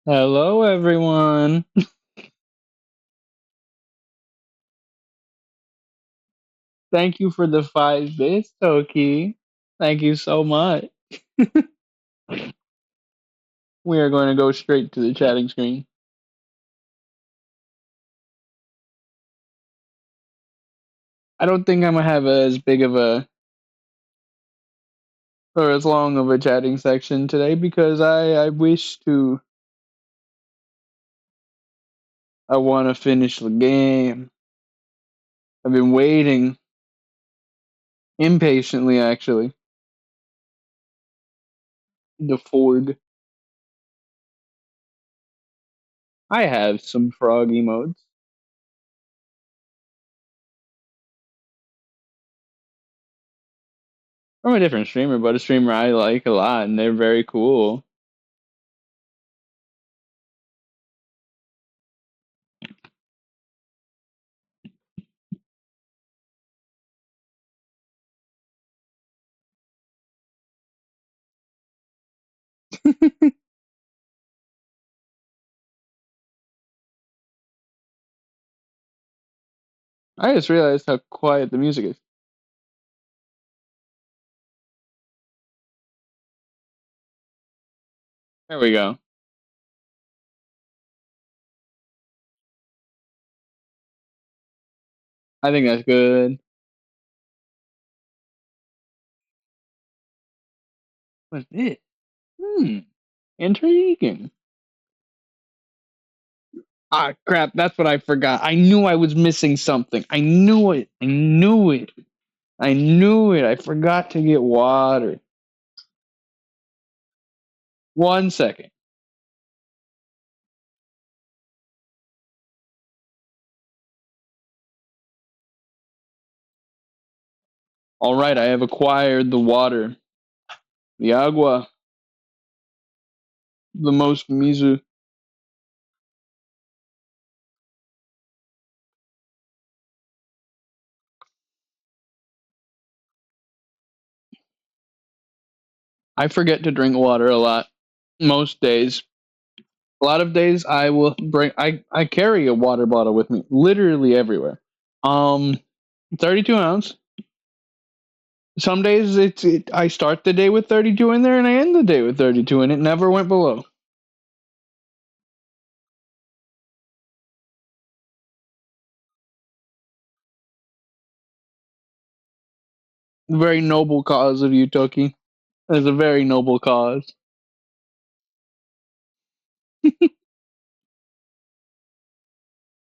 Hello, everyone. Thank you for the 5 bits, Toki. Thank you so much. We are going to go straight to the chatting screen. I don't think I'm going to have as big of a or as long of a chatting section today because I wish to. I want to finish the game. I've been waiting impatiently, actually. The Ford. I have some frog emotes. From a different streamer, but a streamer I like a lot, and they're very cool. I just realized how quiet the music is. There we go. I think that's good. What's it? Intriguing. Ah, crap, that's what I forgot. I knew I was missing something. I knew it. I knew it. I knew it. I forgot to get water. 1 second. All right, I have acquired the water. The agua. The most mizu. I forget to drink water a lot. Most days. A lot of days I will bring I carry a water bottle with me literally everywhere. 32 ounce. Some days I start the day with 32 in there and I end the day with 32 and it never went below. Very noble cause of you, Toki. It's a very noble cause.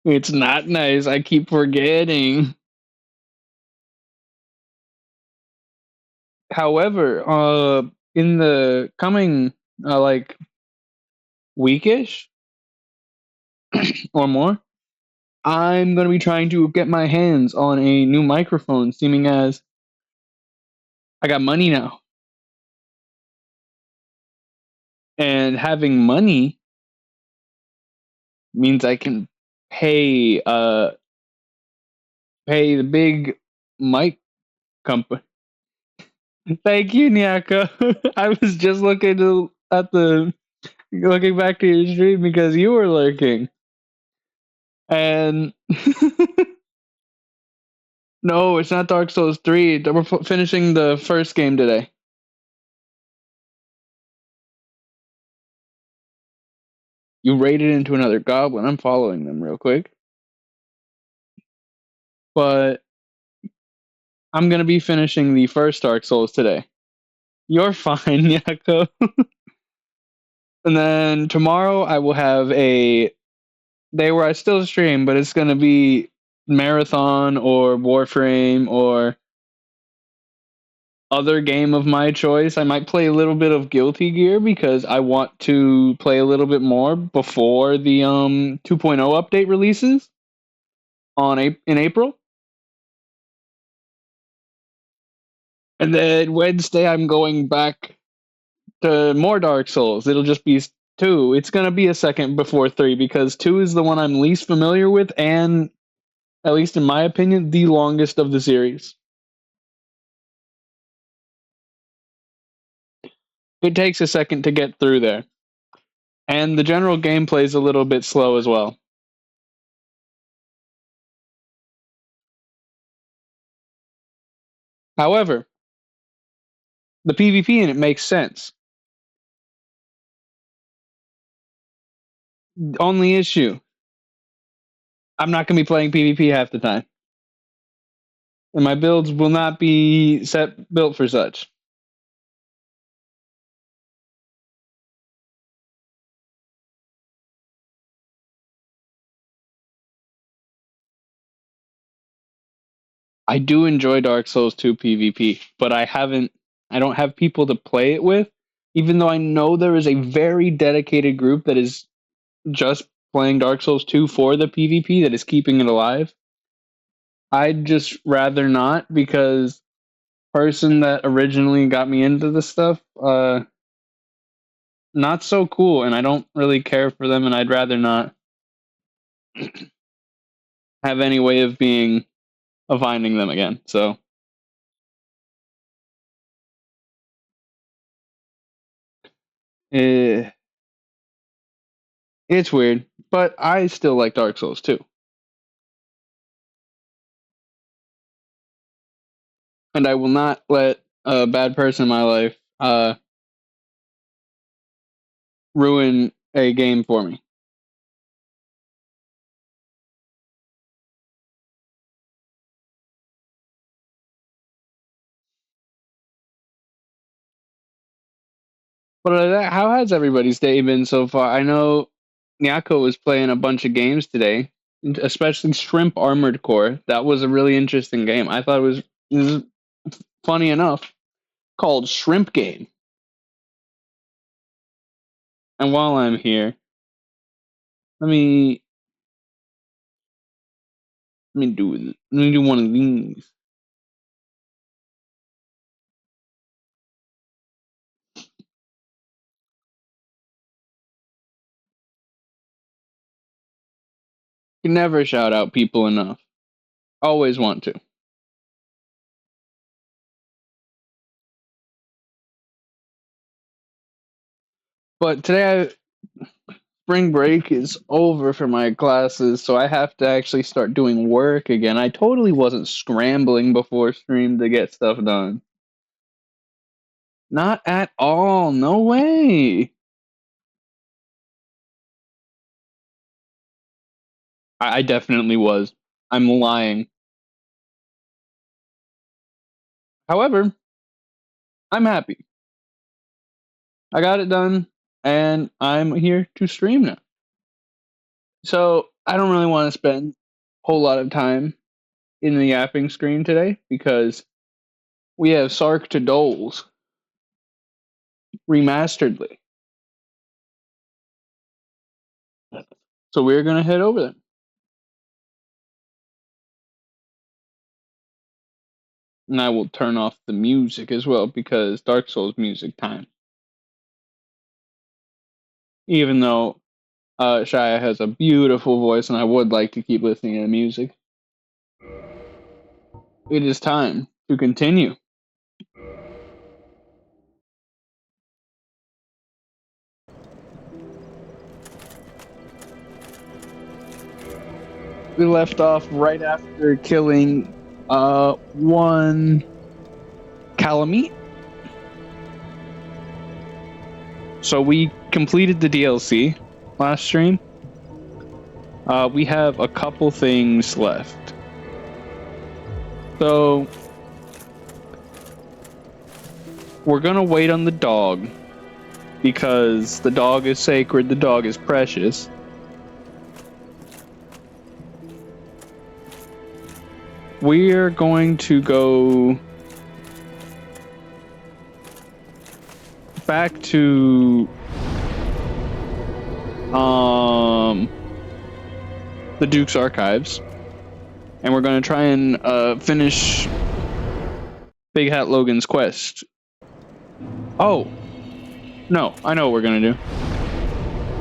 It's not nice. I keep forgetting. However, in the coming like weekish or more, I'm gonna be trying to get my hands on a new microphone, seeming as I got money now. And having money means I can pay pay the big mic company. Thank you, Nyaka. I was just looking back to your stream because you were lurking. And no, it's not Dark Souls 3. We're finishing the first game today. You raided into another goblin. I'm following them real quick. But I'm going to be finishing the first Dark Souls today. You're fine, Nyako. And then tomorrow I will have a day where I still stream, but it's going to be Marathon or Warframe or other game of my choice. I might play a little bit of Guilty Gear because I want to play a little bit more before the 2.0 update releases in April. And then Wednesday I'm going back to more Dark Souls. It'll just be 2. It's going to be a second before 3 because 2 is the one I'm least familiar with and, at least in my opinion, the longest of the series. It takes a second to get through there. And the general gameplay is a little bit slow as well. However, the PvP in it makes sense. Only issue, I'm not going to be playing PvP half the time. And my builds will not be built for such. I do enjoy Dark Souls 2 PvP, but I don't have people to play it with, even though I know there is a very dedicated group that is just playing Dark Souls 2 for the PvP that is keeping it alive. I'd just rather not, because person that originally got me into this stuff, not so cool, and I don't really care for them, and I'd rather not have any way of finding them again. So it's weird, but I still like Dark Souls 2. And I will not let a bad person in my life ruin a game for me. But how has everybody's day been so far? I know Nyako was playing a bunch of games today, especially Shrimp Armored Core. That was a really interesting game. I thought it was funny enough, called Shrimp Game. And while I'm here, let me do one of these. You never shout out people enough. Always want to. But today, spring break is over for my classes, so I have to actually start doing work again. I totally wasn't scrambling before stream to get stuff done. Not at all. No way. I definitely was. I'm lying. However, I'm happy. I got it done, and I'm here to stream now. So I don't really want to spend a whole lot of time in the yapping screen today, because we have Sark to Doles remasteredly. So we're gonna head over there. And I will turn off the music as well, because Dark Souls music time. Even though Shia has a beautiful voice and I would like to keep listening to the music, it is time to continue. We left off right after killing one Calamite. So we completed the DLC last stream. We have a couple things left. So we're gonna wait on the dog, because the dog is sacred, the dog is precious. We're going to go back to the Duke's Archives, and we're going to try and finish Big Hat Logan's quest. Oh, no, I know what we're going to do.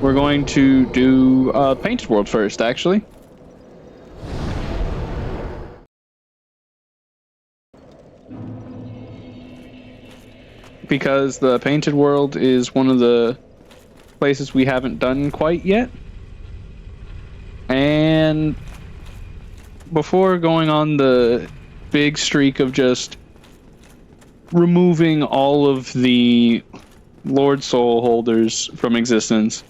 We're going to do Painted World first, actually. Because the Painted World is one of the places we haven't done quite yet. And before going on the big streak of just removing all of the Lord Soul holders from existence,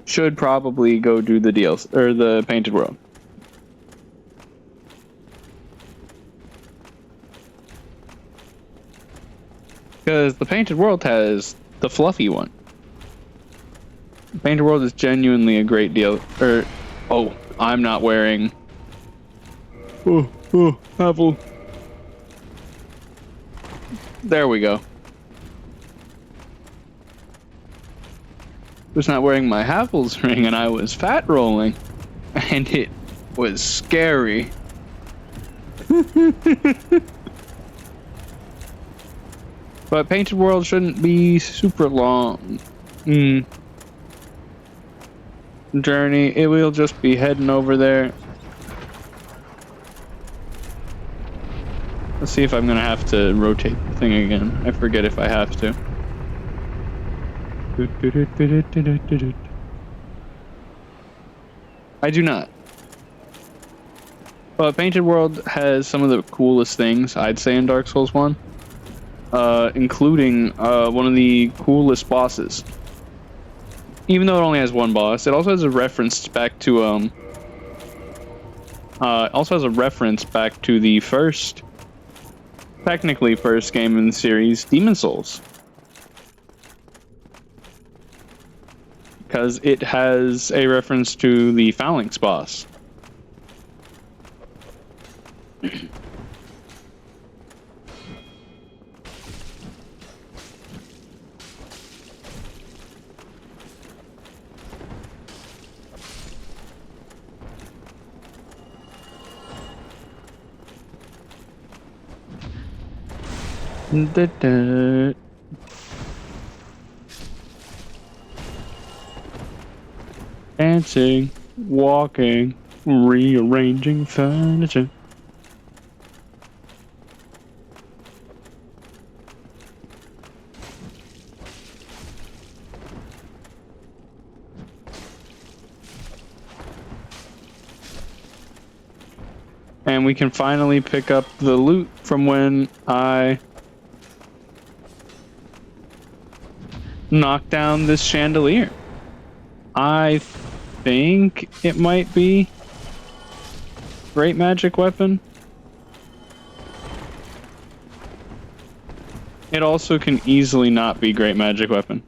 should probably go do the DLC or the Painted World. Because the Painted World has the fluffy one. The Painted World is genuinely a great deal. Oh, I'm not wearing. Oh, apple. There we go. Was not wearing my Havel's ring and I was fat rolling. And it was scary. But Painted World shouldn't be super long. Journey. It will just be heading over there. Let's see if I'm gonna have to rotate the thing again. I forget if I have to. I do not. But Painted World has some of the coolest things, I'd say, in Dark Souls 1. Including one of the coolest bosses. Even though it only has one boss, it also has a reference back to the first, technically first game in the series, Demon Souls. Because it has a reference to the Phalanx boss. Dancing, walking, rearranging furniture. And we can finally pick up the loot from when I knocked down this chandelier. I think it might be Great Magic Weapon. It also can easily not be Great Magic Weapon.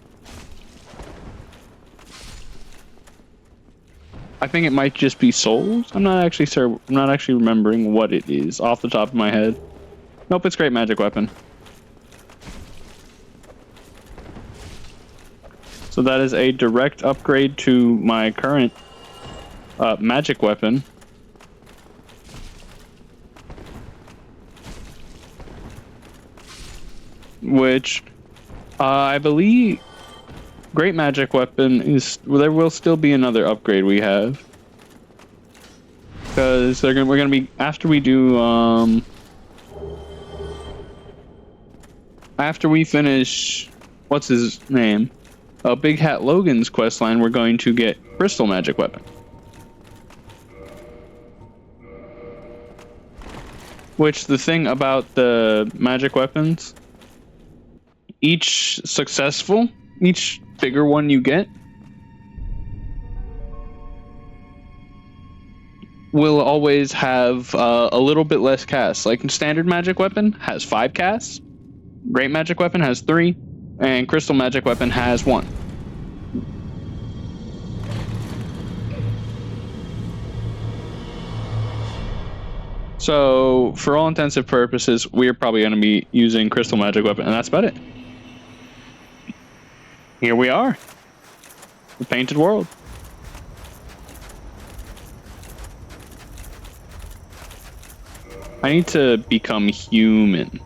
I think it might just be Souls. I'm not actually sure. I'm not actually remembering what it is off the top of my head. Nope, it's Great Magic Weapon. So that is a direct upgrade to my current magic weapon. Which I believe Great Magic Weapon is... Well, there will still be another upgrade we have. Because we're gonna be... After we do... After we finish... What's his name? Big Hat Logan's questline, we're going to get Crystal Magic Weapon. Which, the thing about the magic weapons, each bigger one you get, will always have a little bit less casts. Like, Standard Magic Weapon has 5 casts, Great Magic Weapon has 3, and Crystal Magic Weapon has 1. So, for all intents and purposes, we're probably going to be using Crystal Magic Weapon, and that's about it. Here we are. The Painted World. I need to become human.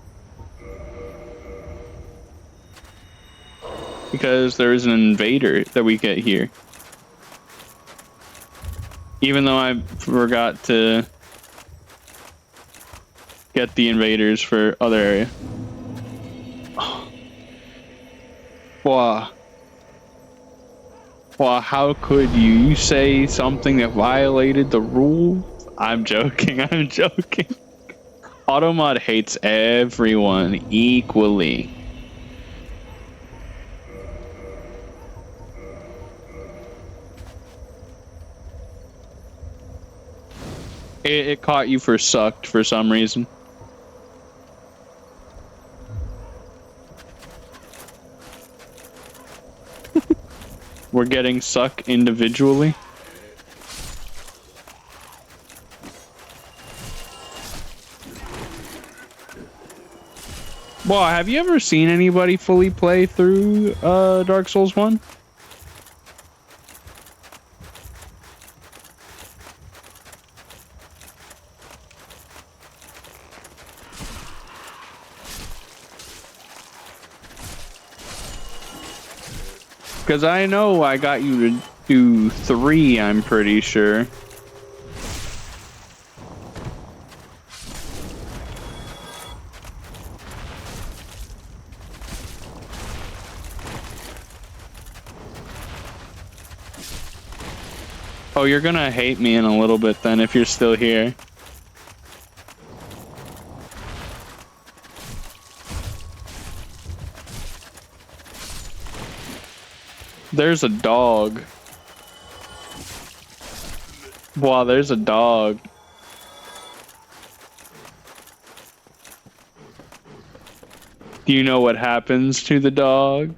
Because there is an invader that we get here. Even though I forgot to get the invaders for other area. Wow. Well, how could you? You say something that violated the rules? I'm joking. I'm joking. Automod hates everyone equally. It caught you for sucked for some reason. We're getting sucked individually. Well, have you ever seen anybody fully play through Dark Souls 1? Because I know I got you to do 3, I'm pretty sure. Oh, you're gonna hate me in a little bit then if you're still here. There's a dog. Wow, there's a dog. Do you know what happens to the dog?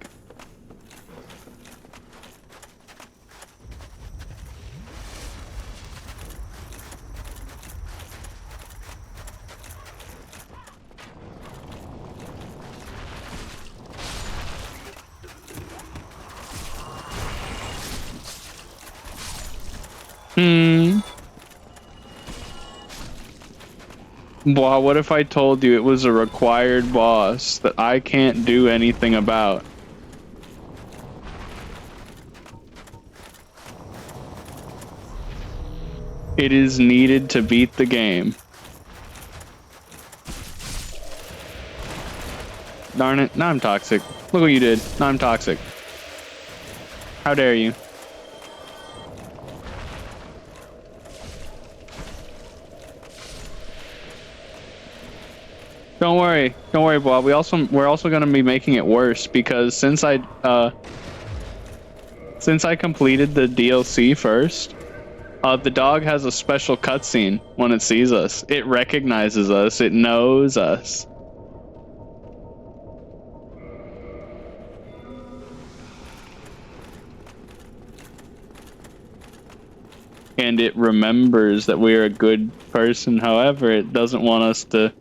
Wow, what if I told you it was a required boss that I can't do anything about? It is needed to beat the game. Darn it, now I'm toxic. Look what you did. Now I'm toxic. How dare you? Don't worry, Bob. We're also gonna be making it worse because since I completed the DLC first, the dog has a special cutscene when it sees us. It recognizes us. It knows us. And it remembers that we are a good person. However, it doesn't want us to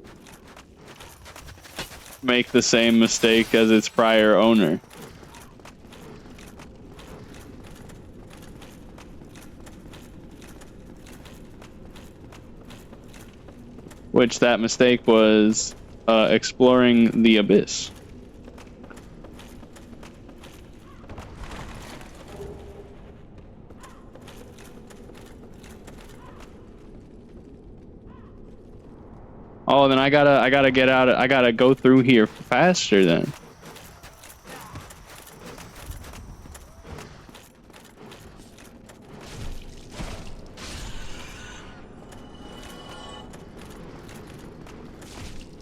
make the same mistake as its prior owner. Which that mistake was exploring the abyss. Oh, then I gotta get out. I gotta go through here faster then.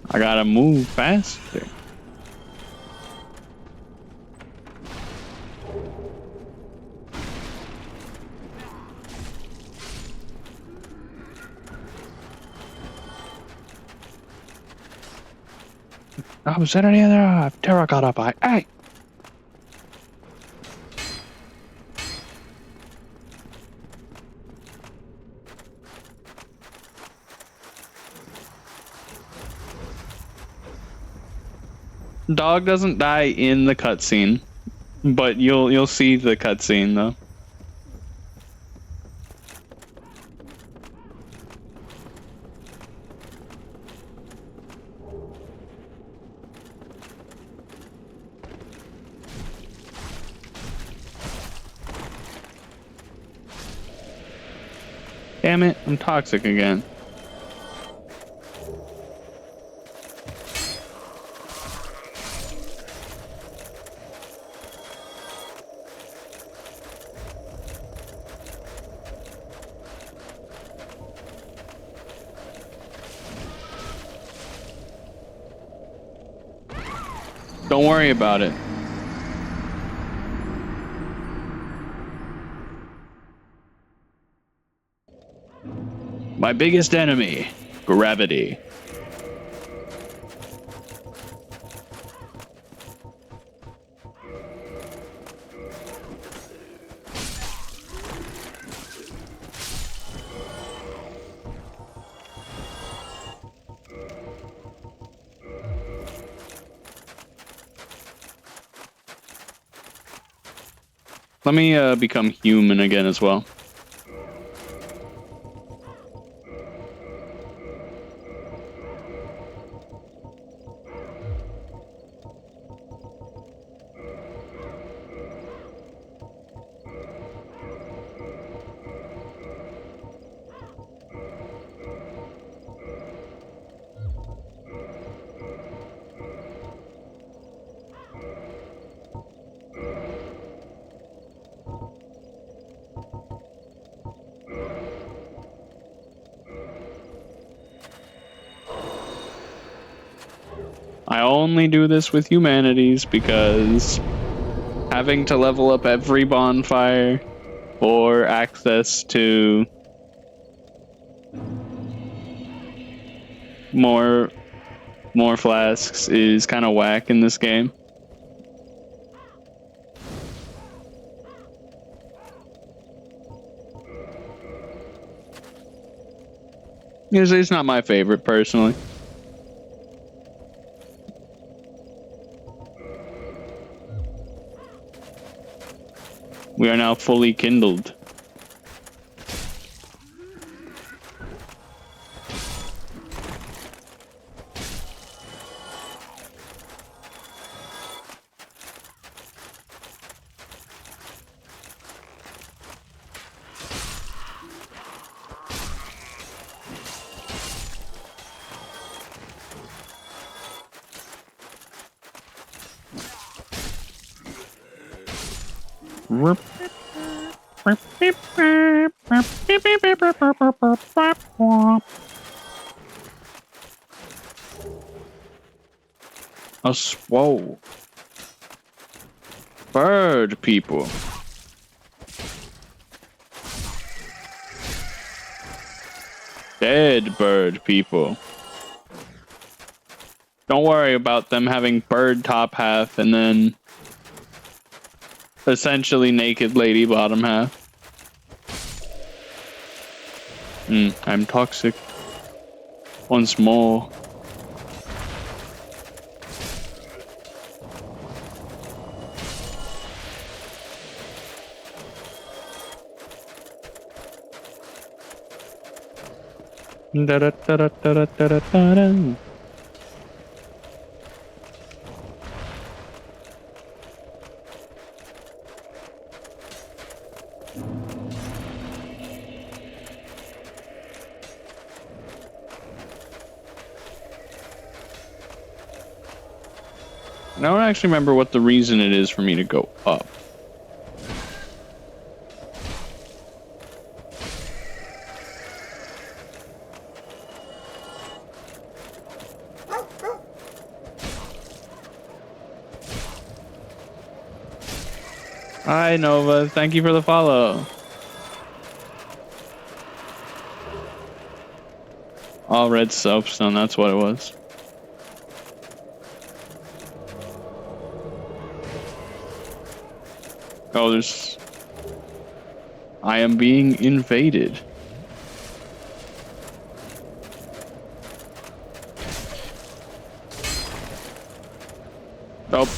I gotta move faster. I'm sitting there. Terracotta pie. Hey. Dog doesn't die in the cutscene, but you'll see the cutscene though. Damn it, I'm toxic again. Don't worry about it. My biggest enemy, gravity. Let me become human again as well. I only do this with humanities because having to level up every bonfire for access to more flasks is kind of whack in this game. It's not my favorite personally. We are now fully kindled. Whoa. Bird people. Dead bird people. Don't worry about them having bird top half and then essentially naked lady bottom half. I'm toxic. Once more. Da da da da da da da da. I don't actually remember what the reason it is for me to go up. Hi, Nova. Thank you for the follow. All red soapstone, that's what it was. Oh, there's... I am being invaded. Oh.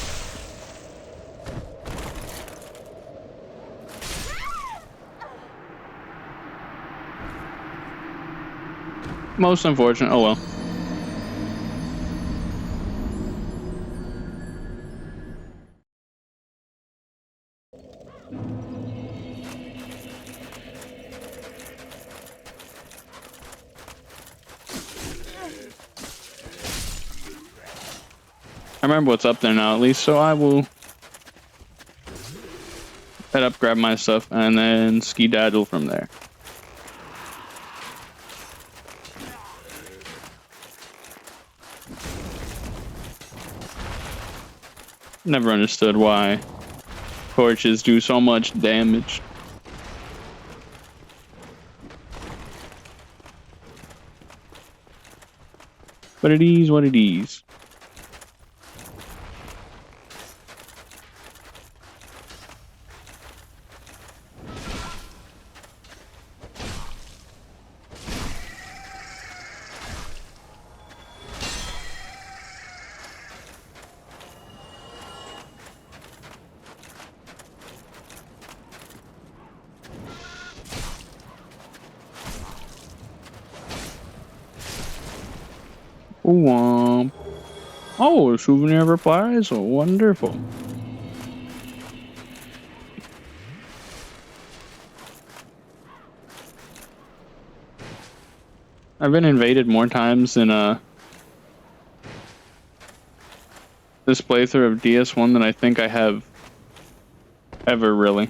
Most unfortunate. Oh well. I remember what's up there now, at least, so I will head up, grab my stuff, and then skedaddle from there. Never understood why torches do so much damage. But it is what it is. Womp. Oh, a souvenir replies. Oh, wonderful. I've been invaded more times in this playthrough of DS1 than I think I have ever, really.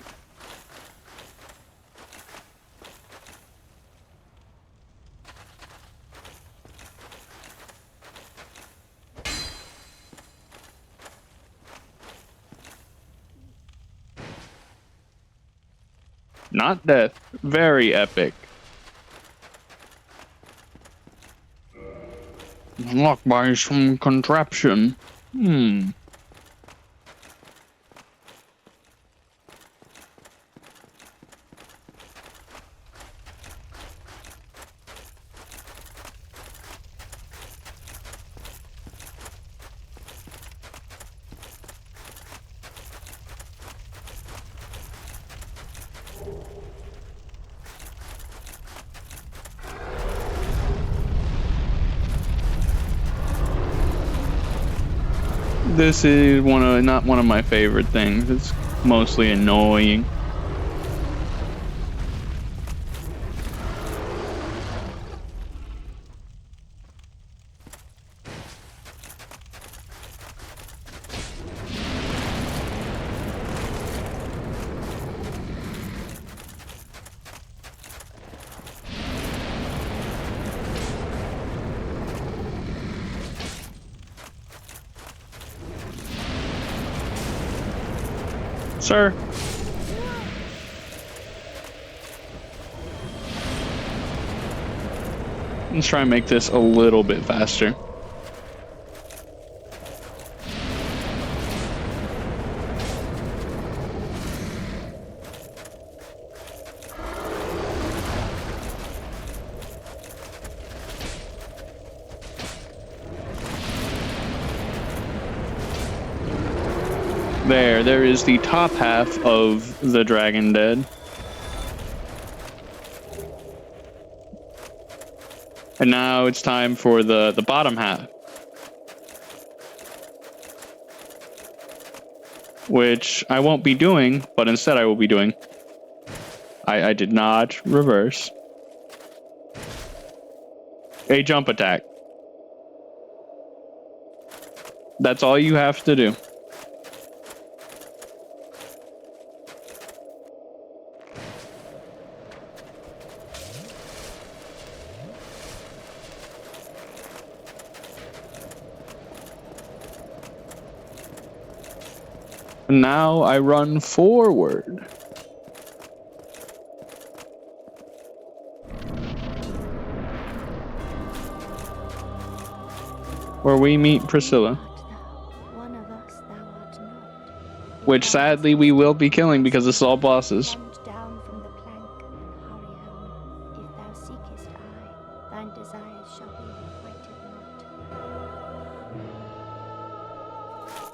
Not death. Very epic. Unlocked by some contraption. This is not one of my favorite things. It's mostly annoying. Sir. Let's try and make this a little bit faster. There is the top half of the Dragon Dead. And now it's time for the bottom half. Which I won't be doing, but instead I will be doing. I did not reverse. A jump attack. That's all you have to do. Now I run forward. Where we meet Priscilla. Which sadly we will be killing because this is all bosses. Down from the plank and hurry home. If thou seekest I, thine desires shall be requited not.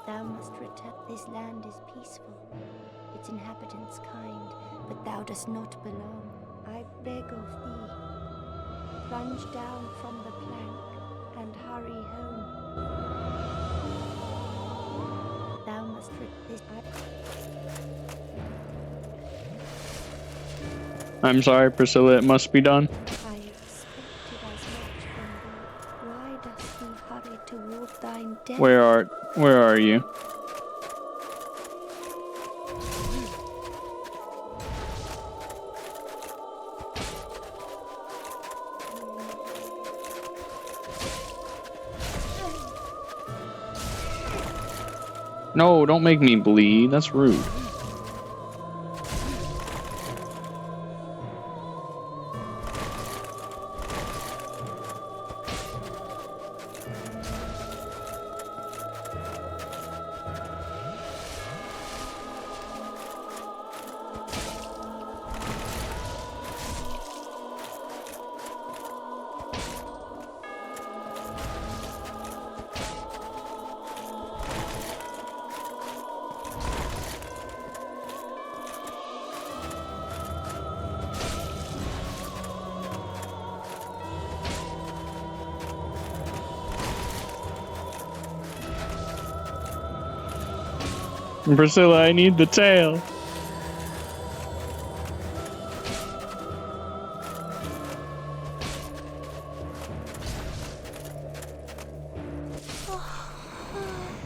Thou must return. This land is peaceful, its inhabitants kind, but thou dost not belong. I beg of thee, plunge down from the plank and hurry home. Thou must this. I'm sorry, Priscilla, it must be done. I expected as much from thee. Why dost thee hurry toward thine death? Where are you? No, don't make me bleed. That's rude. Priscilla, I need the tail.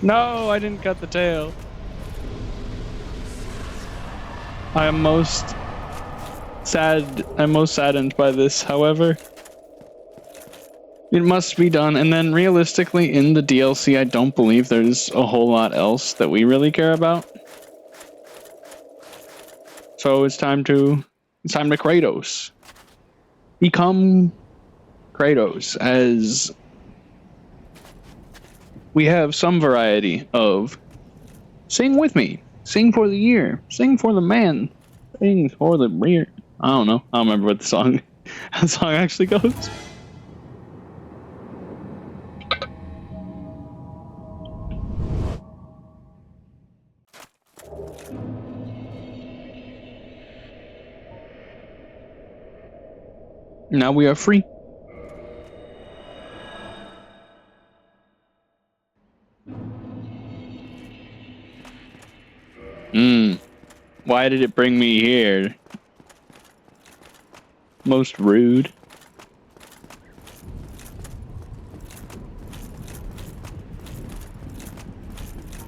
No, I didn't cut the tail. I am most sad. I'm most saddened by this, however. It must be done, and then realistically in the DLC, I don't believe there's a whole lot else that we really care about. So it's time to Kratos. Become Kratos, as we have some variety of sing with me, sing for the year, sing for the man, sing for the rear. I don't know. I don't remember what the song actually goes. Now we are free. Why did it bring me here? Most rude.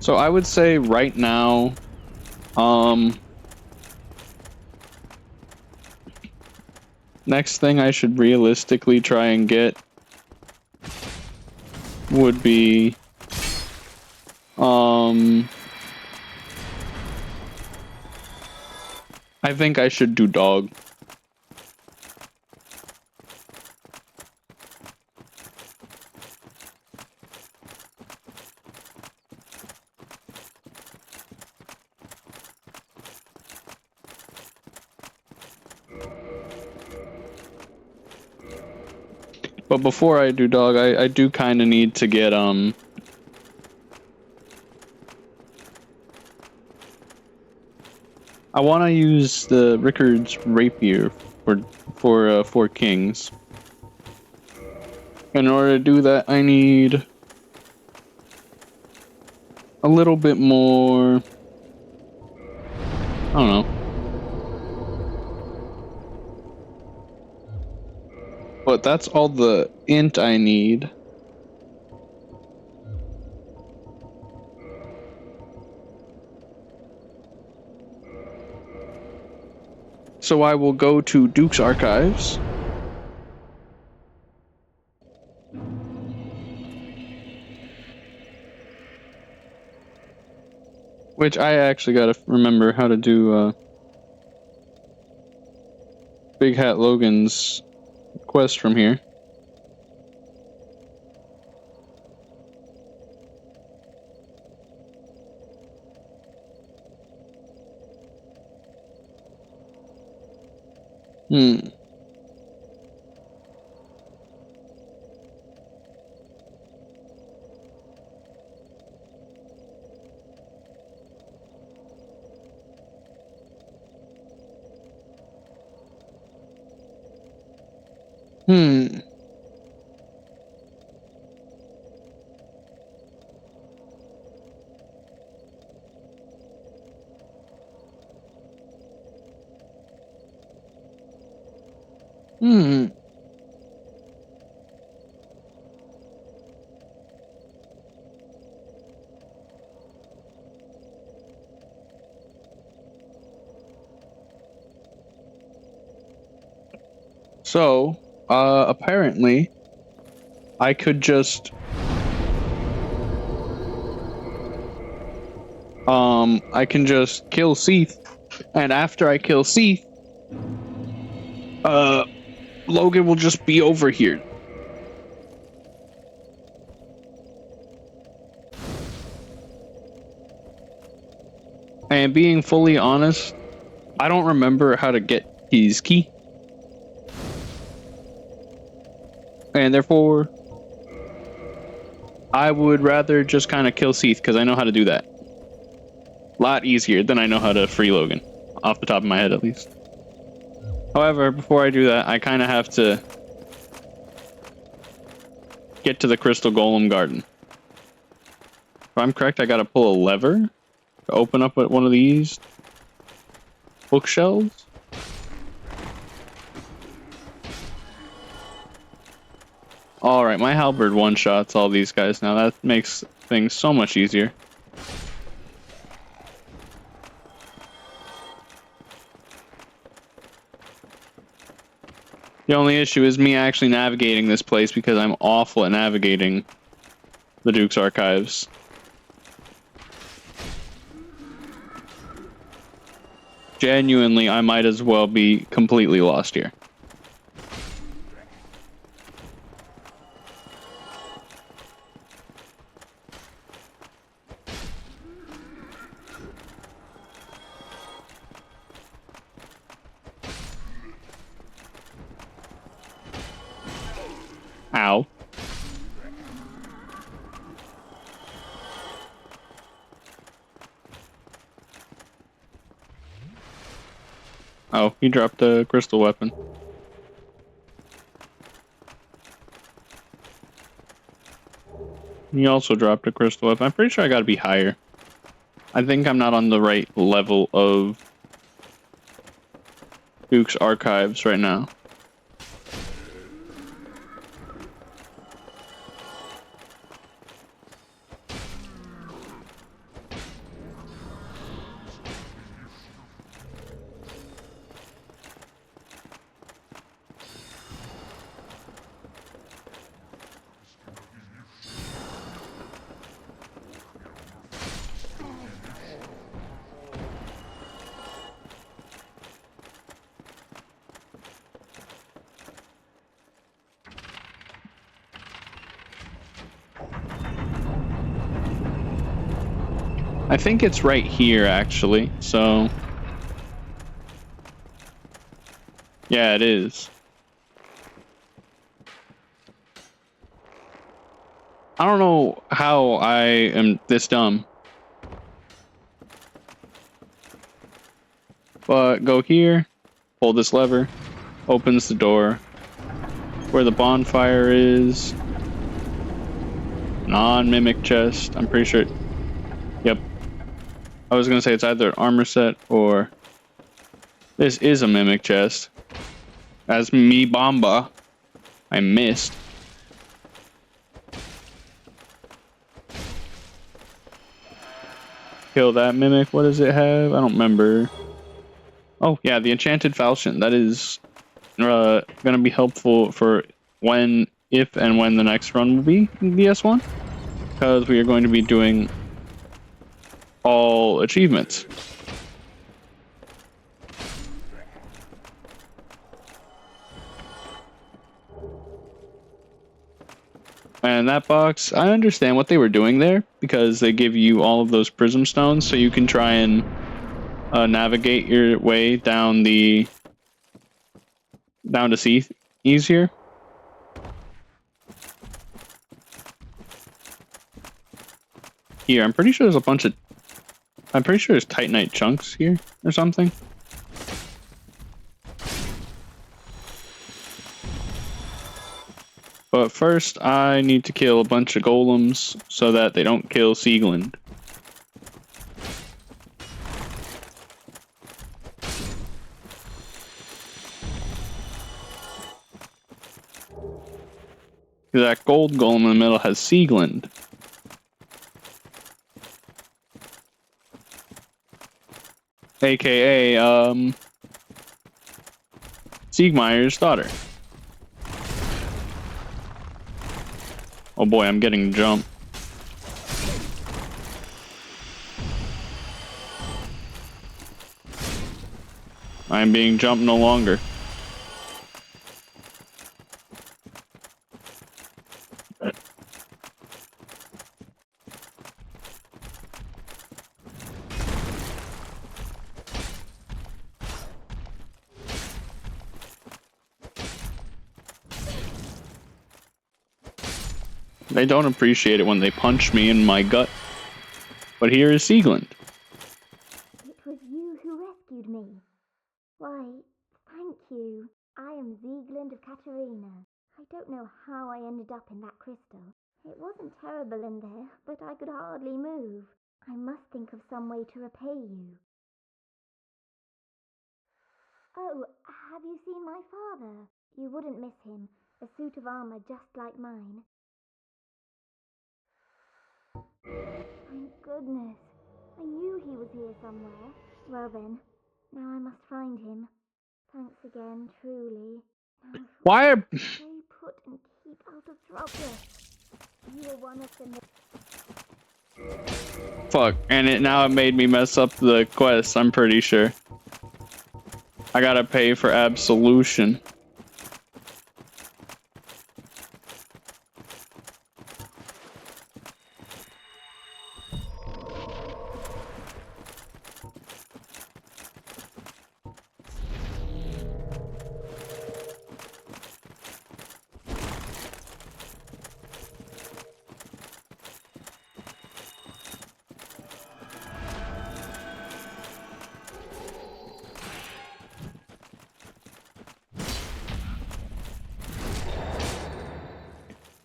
So I would say right now, next thing I should realistically try and get would be, I think I should do dog. But before I do dog, I do kind of need to get, I want to use the Rickard's rapier for 4 kings. In order to do that, I need a little bit more. I don't know. But that's all the int I need. So I will go to Duke's Archives. Which I actually gotta remember how to do Big Hat Logan's quest from here. So, apparently, I could just I can just kill Seath, and after I kill Seath, Logan will just be over here. And being fully honest, I don't remember how to get his key. And therefore, I would rather just kind of kill Seath, because I know how to do that. A lot easier than I know how to free Logan. Off the top of my head, at least. However, before I do that, I kind of have to get to the Crystal Golem Garden. If I'm correct, I gotta pull a lever to open up one of these bookshelves. Alright, my halberd one-shots all these guys now. That makes things so much easier. The only issue is me actually navigating this place, because I'm awful at navigating the Duke's Archives. Genuinely, I might as well be completely lost here. Ow. Oh, he dropped a crystal weapon. He also dropped a crystal weapon. I'm pretty sure I gotta be higher. I think I'm not on the right level of Duke's Archives right now. I think it's right here, actually, so... Yeah, it is. I don't know how I am this dumb. But go here, pull this lever, opens the door. Where the bonfire is. Non-mimic chest. I'm pretty sure... Yep. I was gonna say it's either an armor set or... This is a mimic chest. As me bomba. I missed. Kill that mimic. What does it have? I don't remember. Oh, yeah, the enchanted falchion. That is gonna be helpful for if and when the next run will be VS1. Because we are going to be doing all achievements. And that box, I understand what they were doing there, because they give you all of those prism stones so you can try and navigate your way down to sea easier. Here, I'm pretty sure there's Titanite chunks here or something. But first, I need to kill a bunch of golems so that they don't kill Sieglund. That gold golem in the middle has Sieglund. AKA, Siegmeyer's daughter. Oh boy, I'm getting jumped. I'm being jumped no longer. They don't appreciate it when they punch me in my gut. But here is Siegland. It was you who rescued me. Why, thank you. I am Siegland of Katerina. I don't know how I ended up in that crystal. It wasn't terrible in there, but I could hardly move. I must think of some way to repay you. Oh, have you seen my father? You wouldn't miss him. A suit of armor just like mine. Thank goodness. I knew he was here somewhere. Well then, now I must find him. Thanks again, truly. Now Why are... stay put and keep out of trouble. You were one of them. Fuck, and now it made me mess up the quest, I'm pretty sure. I gotta pay for absolution.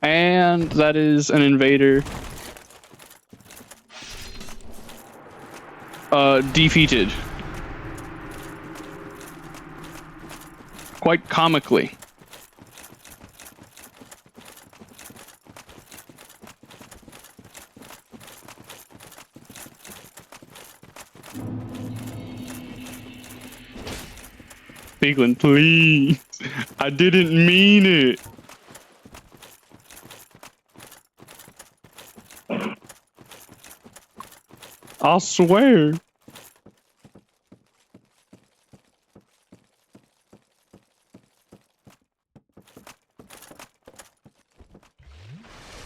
And that is an invader. Defeated. Quite comically. Siegland, please. I didn't mean it. I'll swear.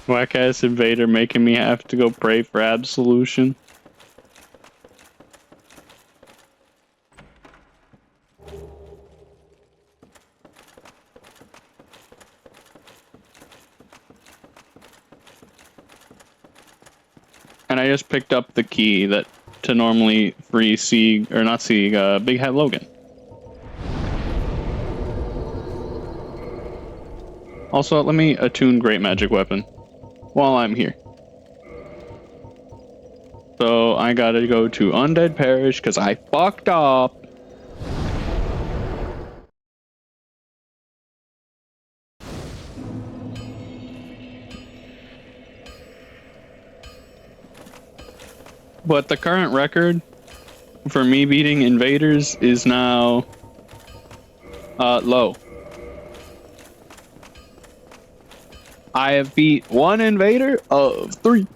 Whack ass invader making me have to go pray for absolution. And I just picked up the key that to normally free Sieg, or not Sieg, Big Head Logan. Also, let me attune Great Magic Weapon while I'm here. So I gotta go to Undead Parish because I fucked up. But the current record for me beating invaders is now low. I have beat one invader of 3.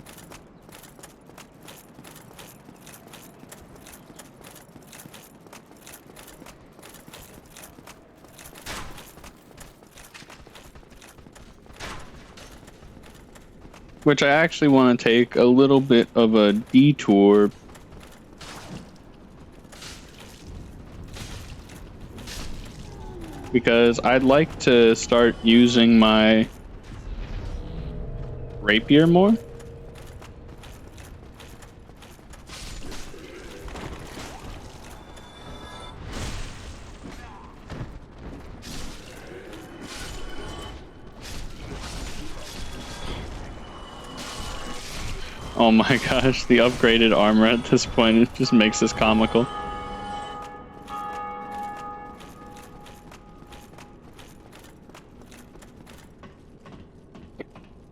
Which I actually want to take a little bit of a detour. Because I'd like to start using my rapier more. Oh my gosh, the upgraded armor at this point, it just makes this comical.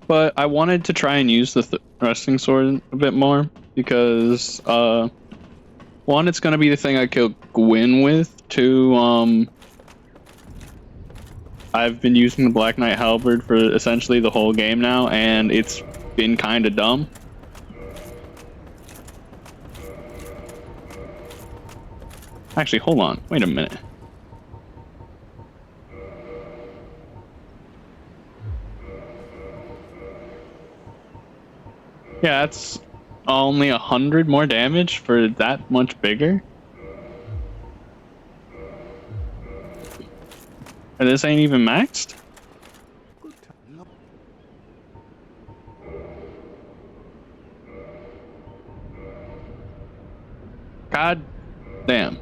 But I wanted to try and use the thrusting sword a bit more because, one, it's gonna be the thing I kill Gwyn with. 2, I've been using the Black Knight Halberd for essentially the whole game now, and it's been kind of dumb. Actually, hold on. Wait a minute. Yeah, that's only 100 more damage for that much bigger. And this ain't even maxed? God damn.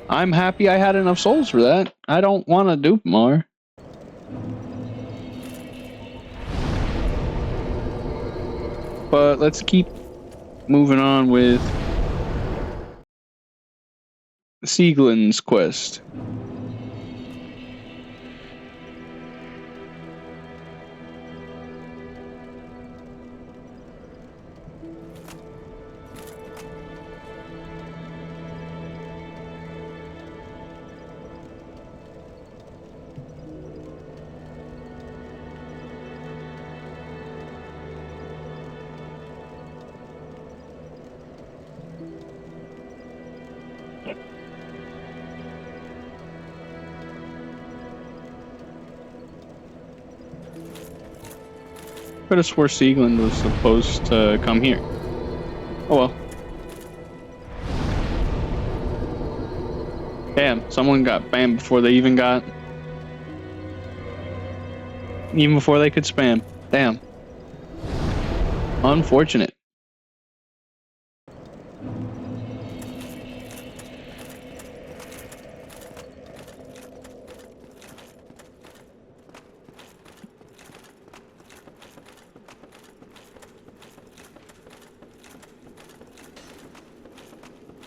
I'm happy I had enough souls for that. I don't want to dupe more. But let's keep moving on with Sieglin's quest. Could have swore Sieglin was supposed to come here. Oh well. Damn, someone got banned before they even got... Even before they could spam. Damn. Unfortunate.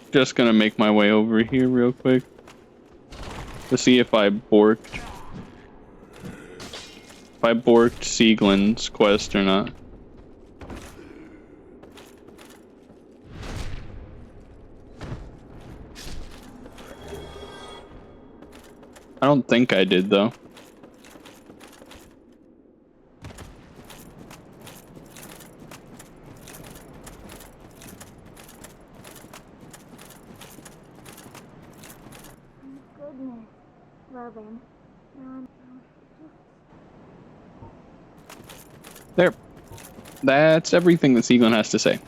Just gonna make my way over here real quick to see if I borked Sieglin's quest or not. I don't think I did though. Goodness. Well then. There. That's everything that Sieglin has to say.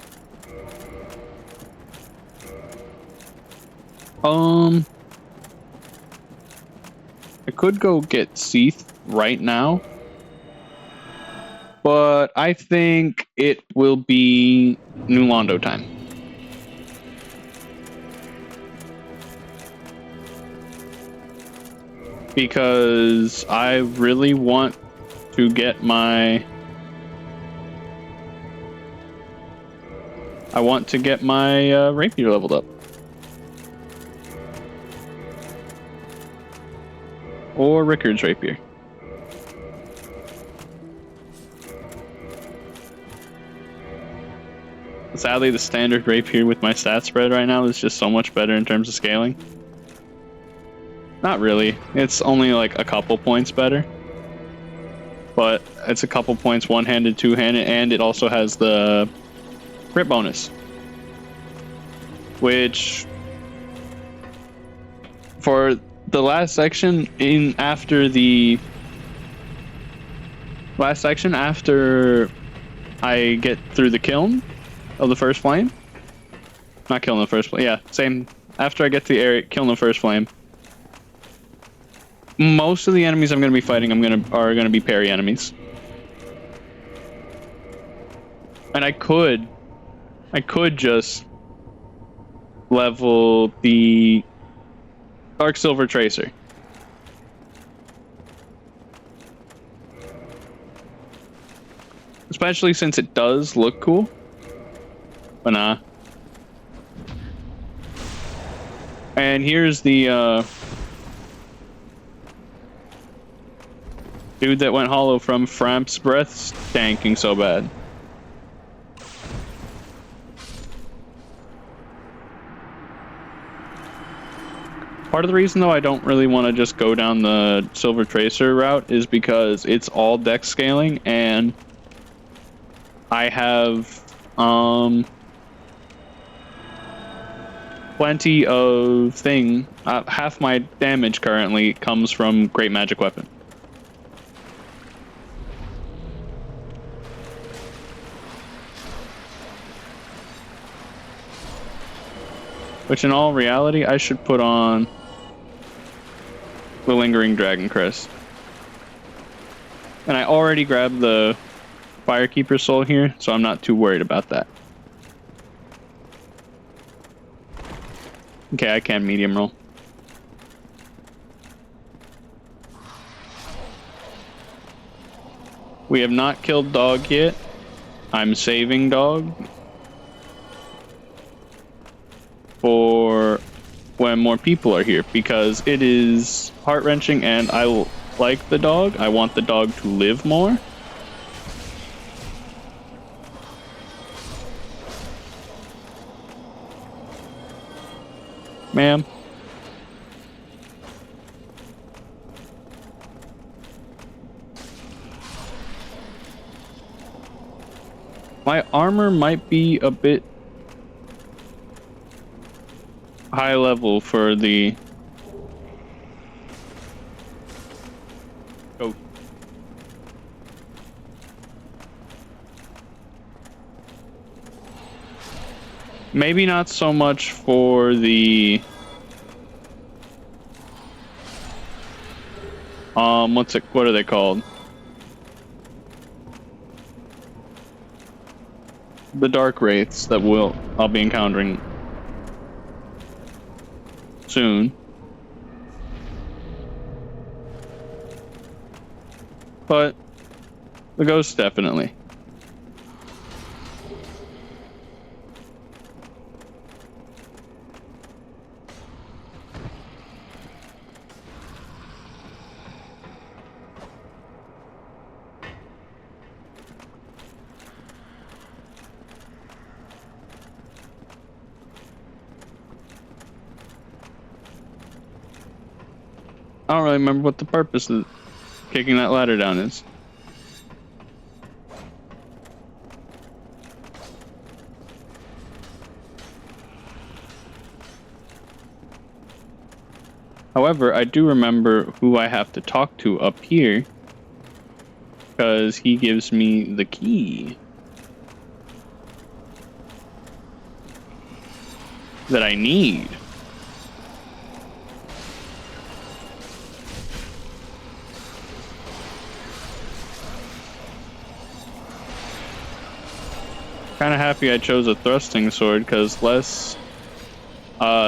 I could go get Seath right now, but I think it will be New Londo time. Because I really want to get my... rapier leveled up. Or Rickard's rapier. Sadly, the standard rapier with my stat spread right now is just so much better in terms of scaling. Not really. It's only like a couple points better. But it's a couple points one-handed, two-handed, and it also has the crit bonus. Which, for the last section, after I get through the kiln of the first flame, not kiln the first flame, yeah, same. After I get to the area, kiln the first flame, most of the enemies I'm going to be fighting are going to be parry enemies, and I could just level the Dark Silver Tracer. Especially since it does look cool. But nah. And here's the dude that went hollow from Framp's breath stanking so bad. Part of the reason, though, I don't really want to just go down the Silver Tracer route is because it's all dex scaling, and I have plenty of thing. Half my damage currently comes from Great Magic Weapon. Which, in all reality, I should put on the Lingering Dragon Crest. And I already grabbed the Firekeeper Soul here, so I'm not too worried about that. Okay, I can medium roll. We have not killed dog yet. I'm saving dog for when more people are here, because it is heart-wrenching and I like the dog. I want the dog to live more. Ma'am. My armor might be a bit high level for the... Oh. Maybe not so much for the... what are they called? The Dark Wraiths that I'll be encountering soon. But the ghosts definitely. I don't really remember what the purpose of kicking that ladder down is. However, I do remember who I have to talk to up here, because he gives me the key that I need. Kind of happy I chose a thrusting sword, because less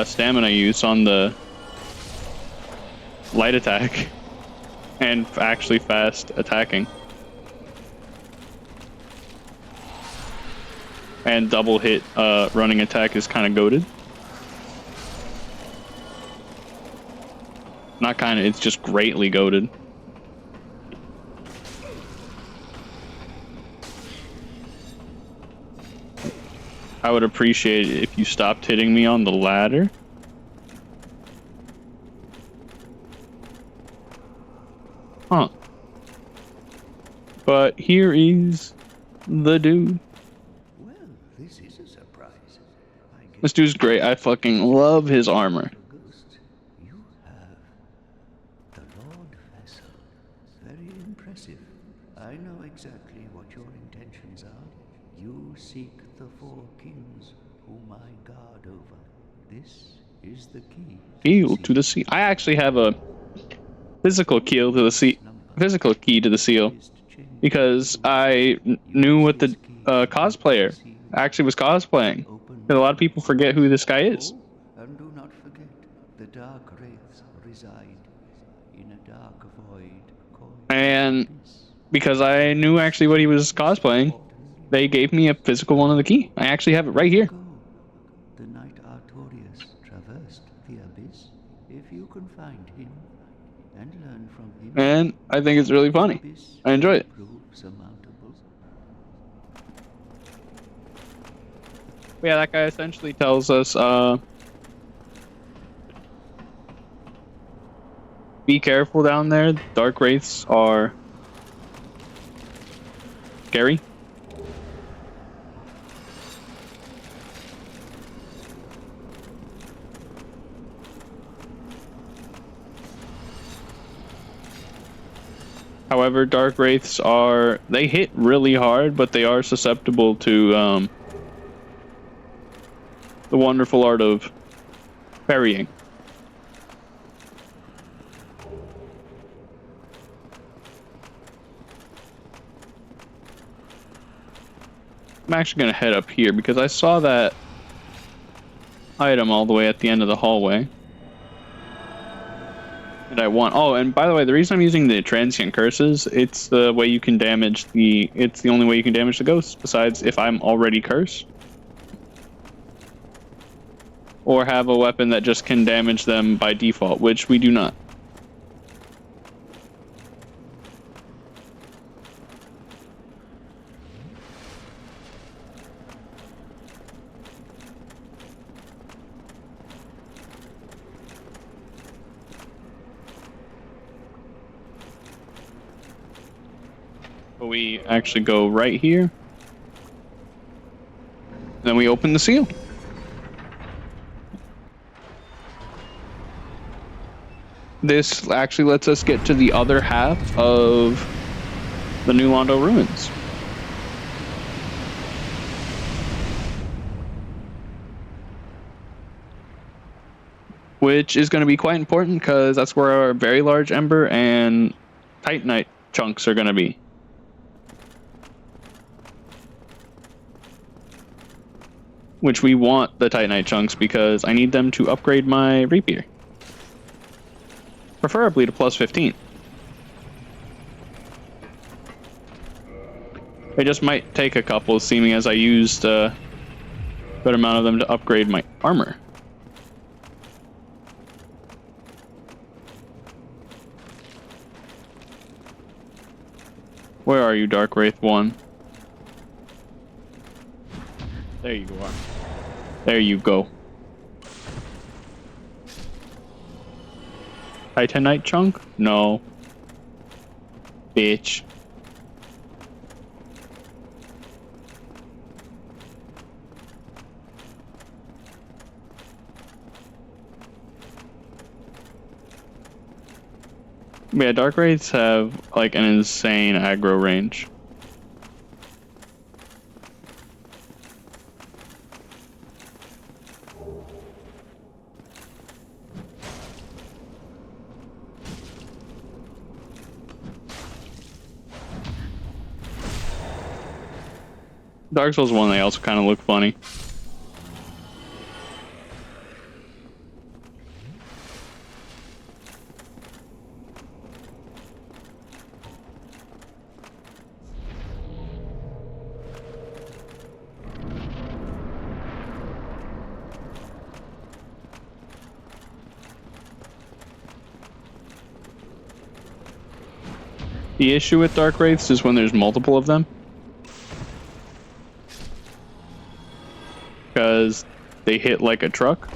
stamina use on the light attack and actually fast attacking. And double hit running attack is kind of goated. Not kind of, it's just greatly goated. I would appreciate it if you stopped hitting me on the ladder. Huh. But here is the dude. Well, this is a surprise. This dude's great. I fucking love his armor. Ghost, you have the Lord Vessel. Very impressive. I know exactly what your intentions are. You seek the four kings whom I guard over. This is the key. Key to the seal. I actually have a physical key to the seal. Physical key to the seal, because I knew what the cosplayer actually was cosplaying. Because a lot of people forget who this guy is. And do not forget, the dark wraiths reside in a dark void called And because I knew actually what he was cosplaying, they gave me a physical one of the key. I actually have it right here. The knight Artorius traversed the abyss. If you can find him and learn from him, And I think it's really funny. I enjoy it. Yeah, that guy essentially tells us Be careful down there. Dark wraiths are scary. However, dark wraiths they hit really hard, but they are susceptible to the wonderful art of parrying. I'm actually going to head up here because I saw that item all the way at the end of the hallway. And I want... Oh, and by the way, the reason I'm using the transient curses, it's the way you can damage it's the only way you can damage the ghosts, besides if I'm already cursed. Or have a weapon that just can damage them by default, which we do not. But we actually go right here. Then we open the seal. This actually lets us get to the other half of the New Londo ruins. Which is going to be quite important because that's where our very large Ember and Titanite chunks are going to be. Which we want the Titanite chunks because I need them to upgrade my rapier. Preferably to plus 15. It just might take a couple, seeming as I used a good amount of them to upgrade my armor. Where are you, Dark Wraith 1? There you are. There you go. Titanite chunk? No. Bitch. Yeah, Dark Wraiths have like an insane aggro range. Dark Souls 1, they also kind of look funny. The issue with Dark Wraiths is when there's multiple of them. Because they hit like a truck.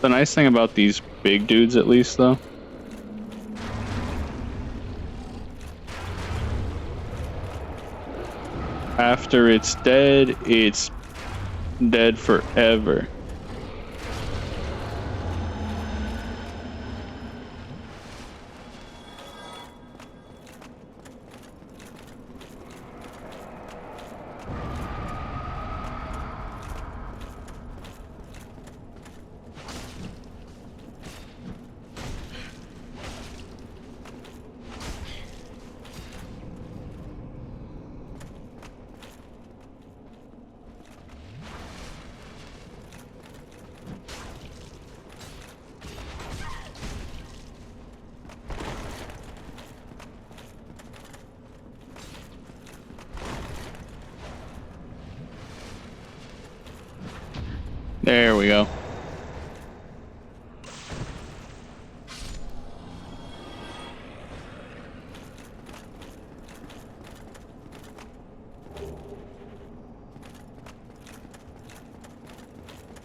The nice thing about these big dudes, at least, though, after it's dead forever. There we go.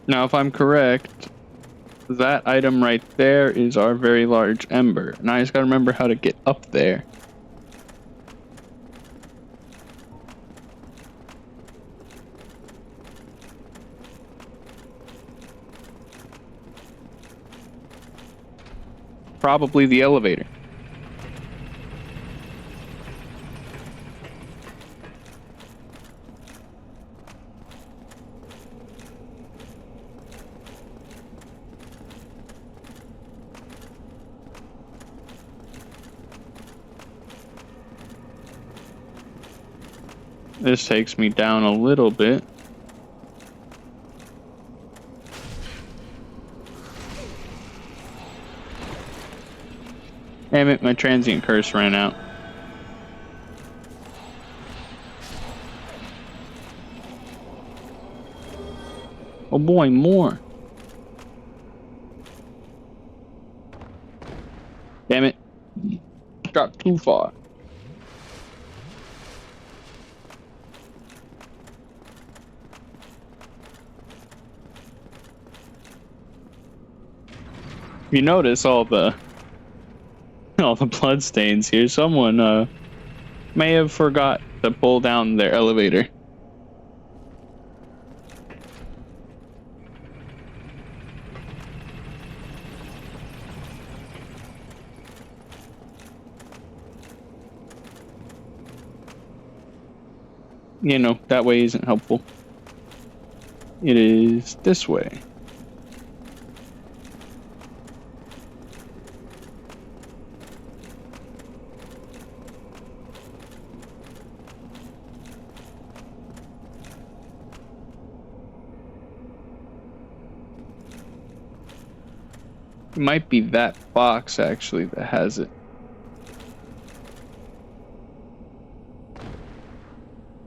Now, if I'm correct, that item right there is our very large ember. And I just gotta remember how to get up there. Probably the elevator. This takes me down a little bit. Damn it, my transient curse ran out. Oh boy, more. Damn it. Got too far. You notice all the blood stains here. Someone may have forgot to pull down their elevator. You know, that way isn't helpful. It is this way. It might be that box actually that has it.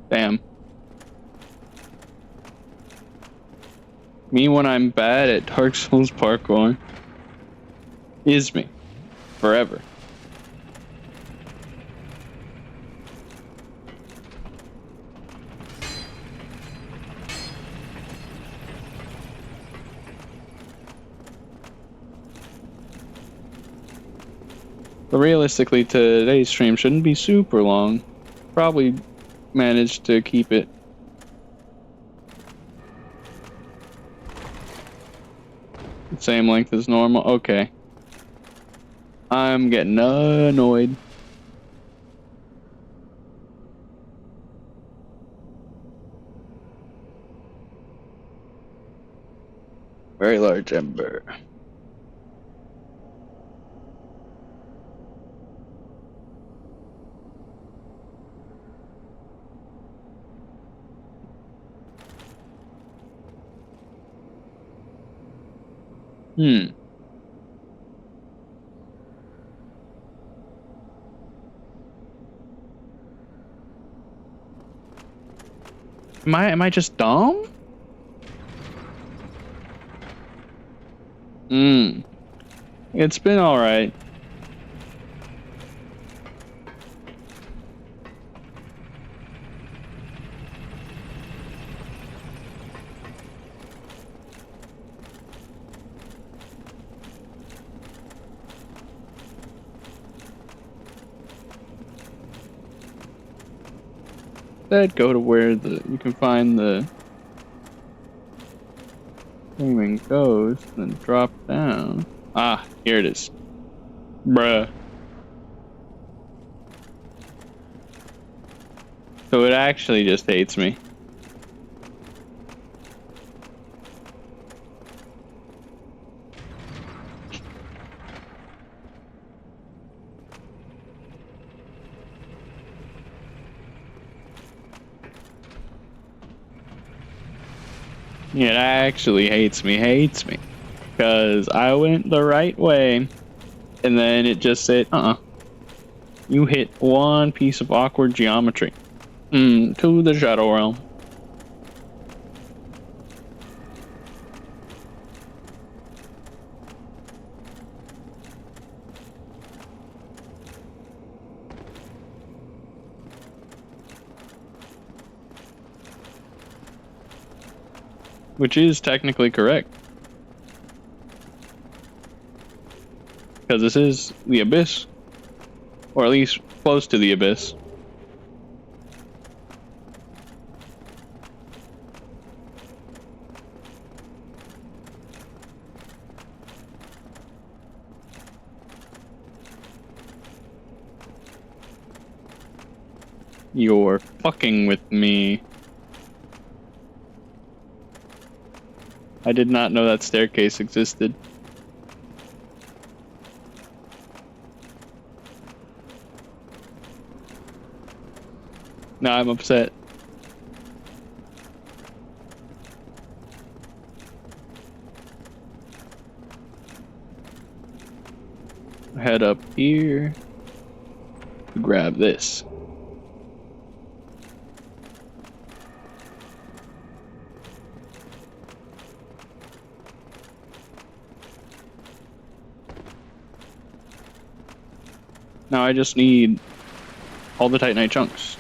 Damn. Me when I'm bad at Dark Souls parkour. Is me. Forever. But realistically, today's stream shouldn't be super long. Probably managed to keep it the same length as normal. Okay. I'm getting annoyed. Very large ember. Am I just dumb? It's been alright. Instead, go to where you can find the flaming ghost and drop down. Ah, here it is. Bruh. So it actually just hates me. It actually hates me. Because I went the right way, and then it just said, you hit one piece of awkward geometry. To the Shadow Realm. which is technically correct. Because this is the abyss. Or at least close to the abyss. You're fucking with me. I did not know that staircase existed. Now I'm upset. Head up here. Grab this. Now I just need all the Titanite chunks.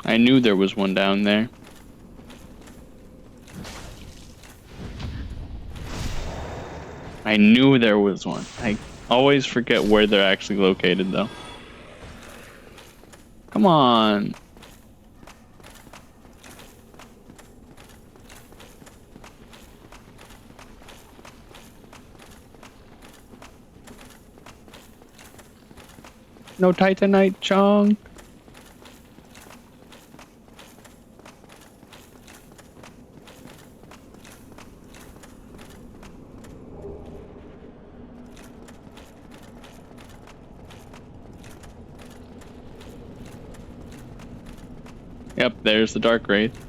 I knew there was one down there. I knew there was one. I always forget where they're actually located, though. Come on. No Titanite chunk. Yep, there's the Dark Wraith.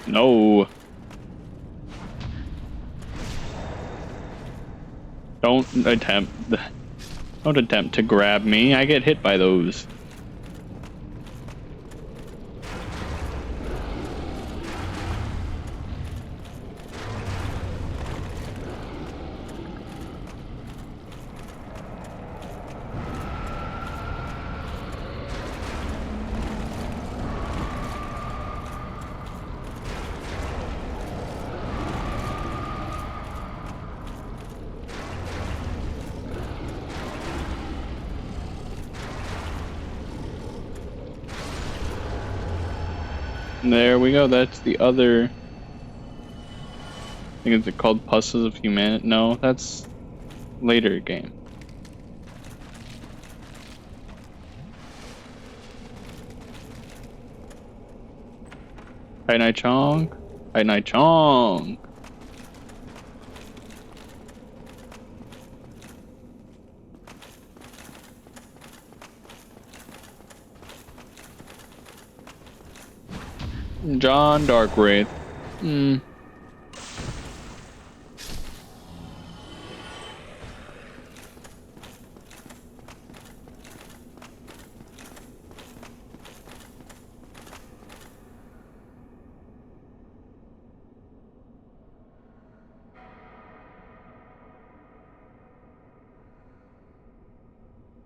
No. Don't attempt to grab me. I get hit by those. There we go. That's the other. I think it's called Puzzles of Humanity. No, that's later game. Titanite chunk. Titanite chunk. John Darkwraith.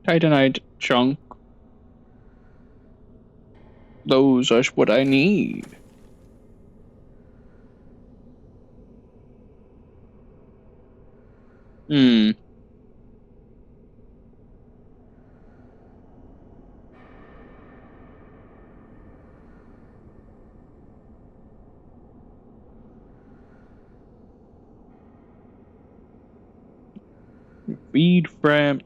Titanite chunk. Those are what I need. Feed from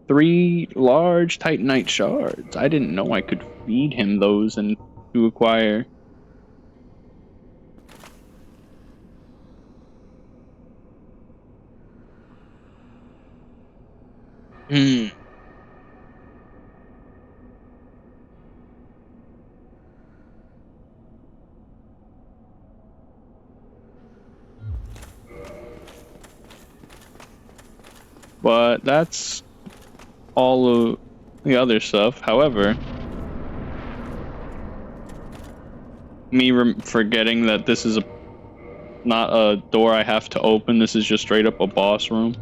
3 large Titanite shards. I didn't know I could feed him those and to acquire. Hmm. But that's all of the other stuff. However, me forgetting that this is not a door I have to open. This is just straight up a boss room.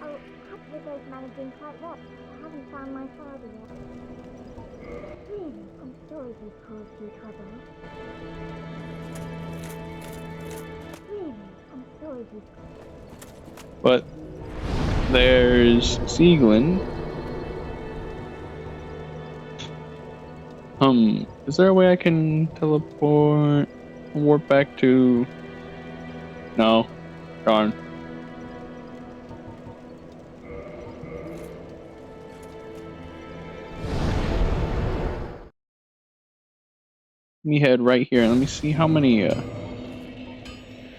Oh, Hubhippo's managing quite well. I haven't found my father yet. Really, I'm sorry he's caused you trouble. Really, I'm sorry he's... But there's Sieglin. Is there a way I can teleport, warp back to? No, darn. Let me head right here. Let me see how many. I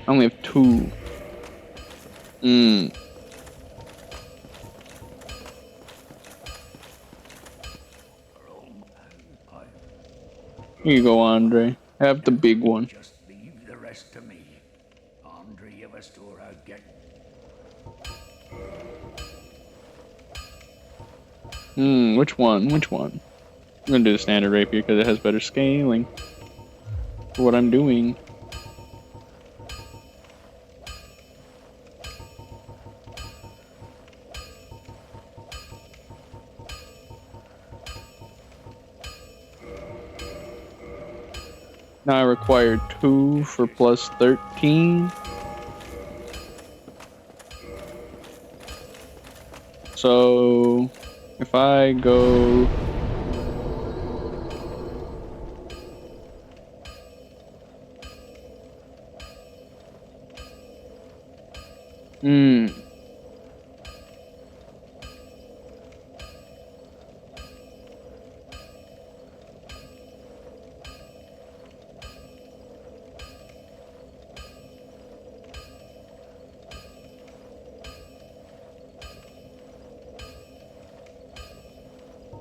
only have 2. Here you go, Andre. Have the big one. Just leave the rest to me. Andre Yevastora get. Which one? Which one? I'm gonna do the standard rapier because it has better scaling for what I'm doing. Now I require 2 for plus 13. So if I go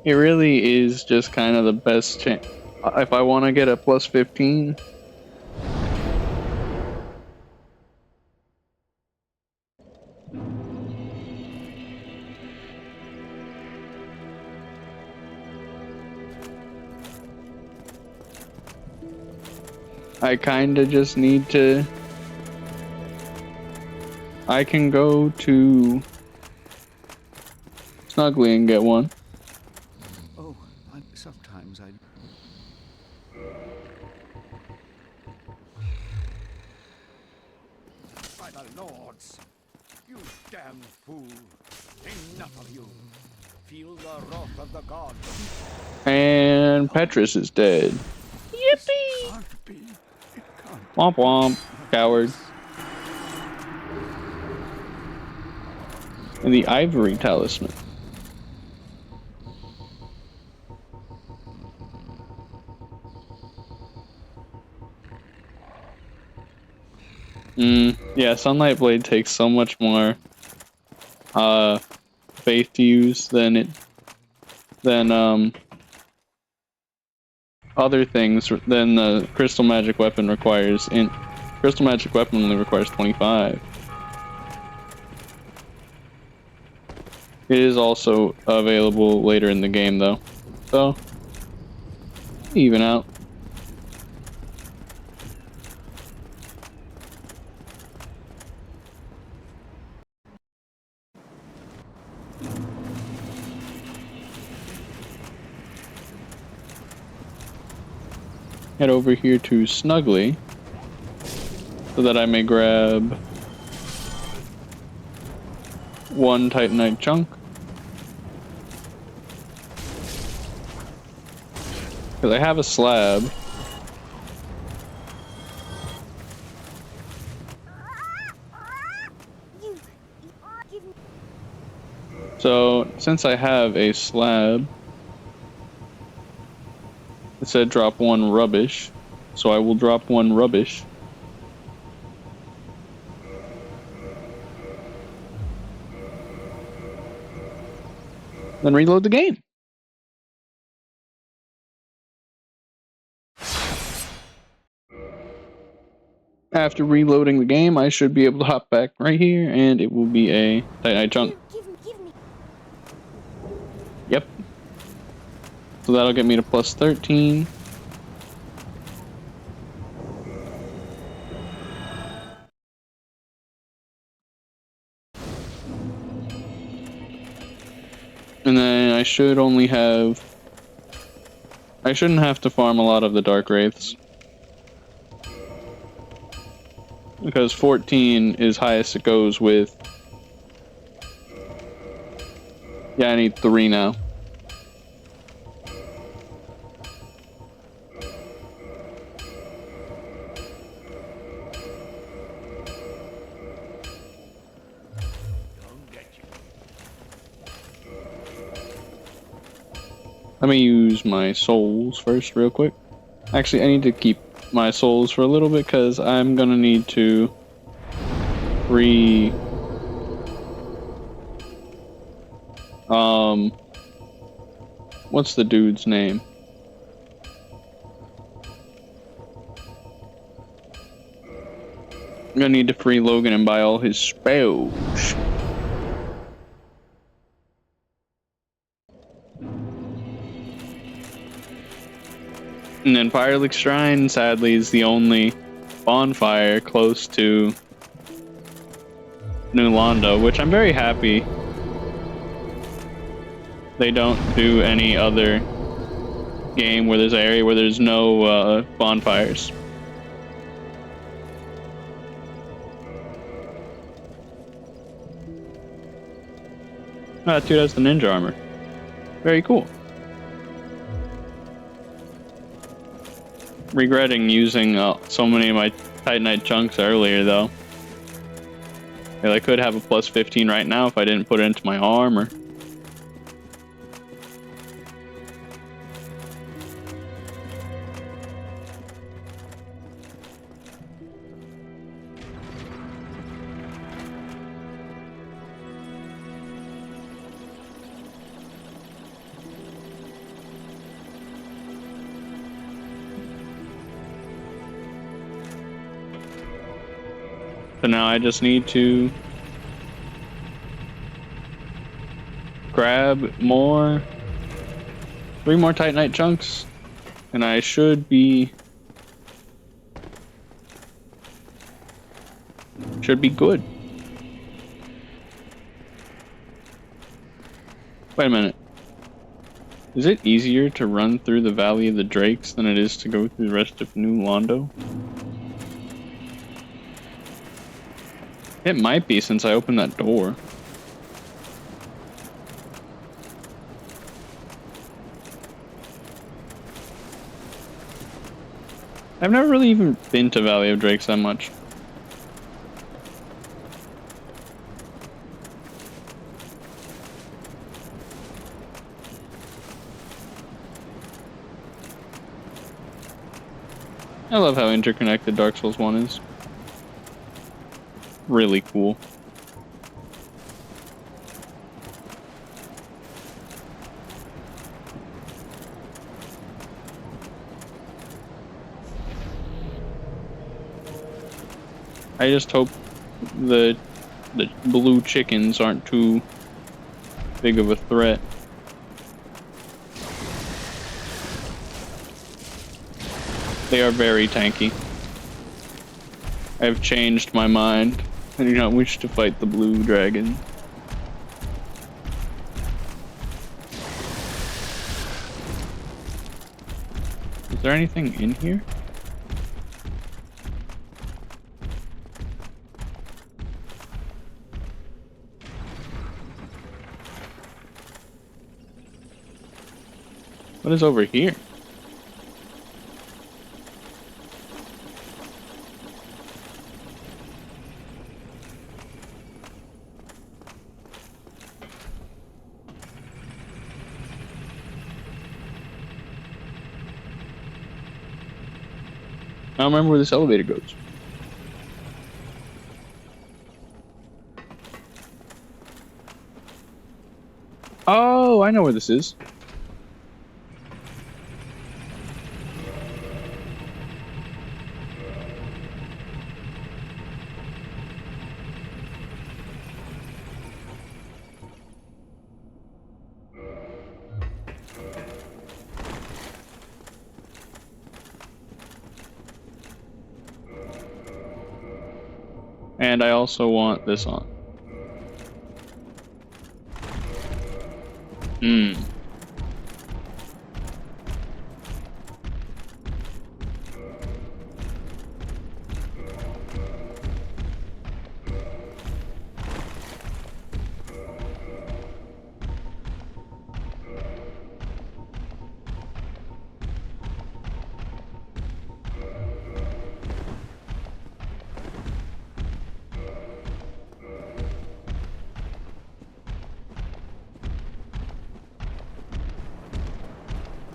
it really is just kind of the best chance. If I want to get a plus 15, I kind of just need to. I can go to Snuggly and get one. Oh, sometimes I. By the lords! You damn fool! Enough of you! Feel the wrath of the gods! And Petrus is dead. Yippee! Can't be. It can't. Womp womp, coward. And the ivory talisman. Yeah, Sunlight Blade takes so much more faith to use than other things than the Crystal Magic Weapon requires. Crystal Magic Weapon only requires 25. It is also available later in the game though. So even out. Head over here to Snuggly so that I may grab 1 Titanite chunk. Because I have a slab. So since I have a slab, It said drop 1 rubbish, so I will drop 1 rubbish. Then reload the game. After reloading the game, I should be able to hop back right here, and it will be a Titanite chunk. Give me. Yep. So that'll get me to plus 13. And then I should only have... I shouldn't have to farm a lot of the Dark Wraiths. Because 14 is highest it goes with... Yeah, I need 3 now. Let me use my souls first real quick. Actually, I need to keep my souls for a little bit because I'm gonna need to what's the dude's name? I'm gonna need to free Logan and buy all his spells. And then Firelink Shrine, sadly, is the only bonfire close to New Londo, which I'm very happy they don't do any other game where there's an area where there's no bonfires. Oh, that dude has the ninja armor. Very cool. Regretting using so many of my Titanite chunks earlier, though. I could have a plus 15 right now if I didn't put it into my armor. So now I just need to grab 3 more Titanite chunks, and I should be good. Wait a minute. Is it easier to run through the Valley of the Drakes than it is to go through the rest of New Londo? It might be since I opened that door. I've never really even been to Valley of Drakes that much. I love how interconnected Dark Souls 1 is. Really cool. I just hope the blue chickens aren't too big of a threat. They are very tanky. I've changed my mind. I do not wish to fight the blue dragon. Is there anything in here? What is over here? I don't remember where this elevator goes. Oh, I know where this is. And I also want this on.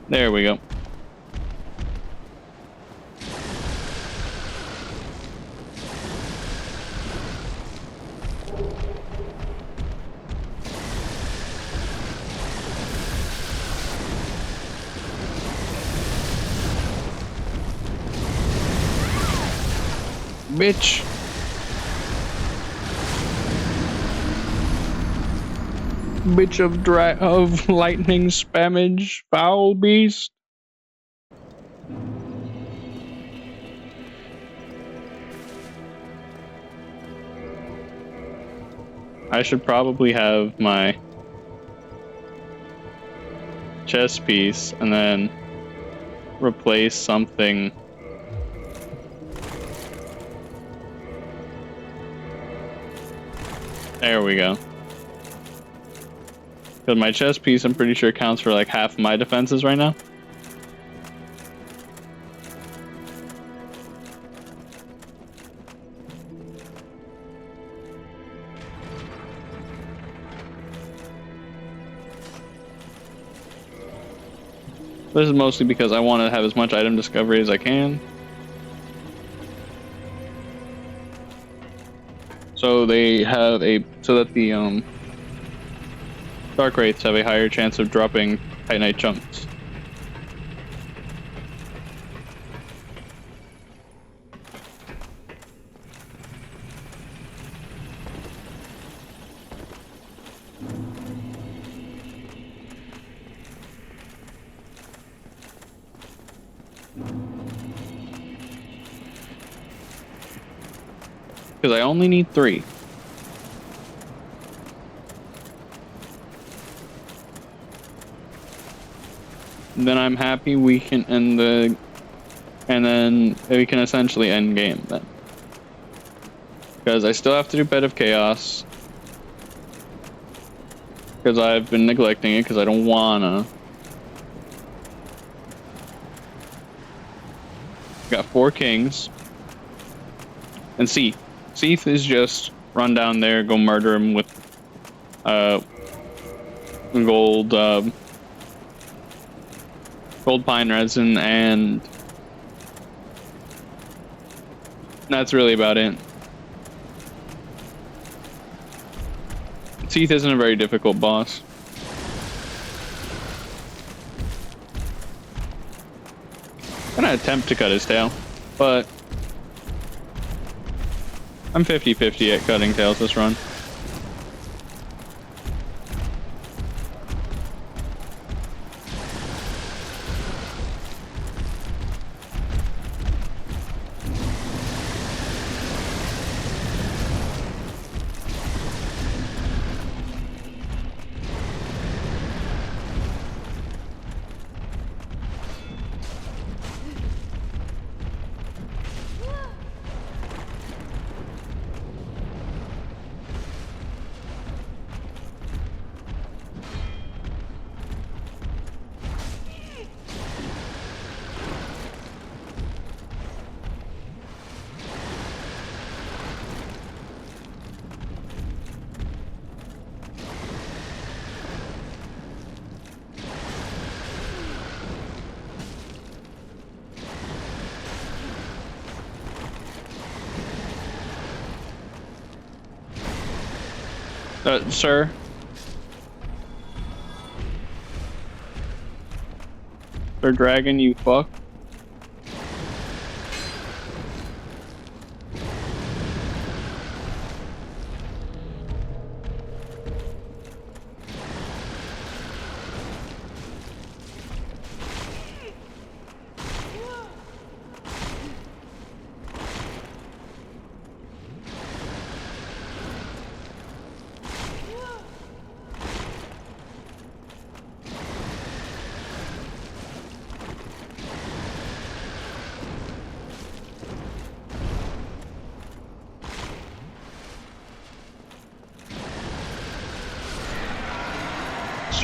There we go. Bitch. Bitch of lightning spammage, foul beast. I should probably have my chess piece and then replace something. There we go. Because my chess piece, I'm pretty sure, counts for like half my defenses right now. This is mostly because I want to have as much item discovery as I can. So they have so that the Dark Wraiths have a higher chance of dropping Titanite chunks. Because I only need 3. Then I'm happy we can end and then we can essentially end game then. Because I still have to do Bed of Chaos. Because I've been neglecting it because I don't wanna. Got 4 kings. And Seath. Seath is just run down there, go murder him with gold gold pine resin, and that's really about it. Seath isn't a very difficult boss. I'm gonna attempt to cut his tail, but I'm 50-50 at cutting tails this run. Sir? Sir Dragon, you fuck.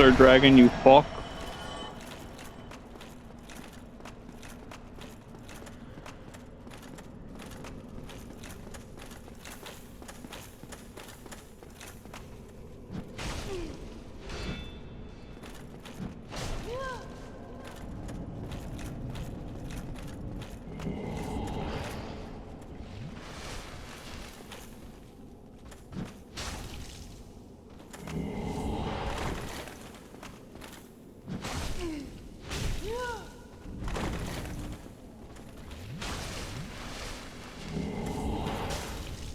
Sir Dragon, you fuck.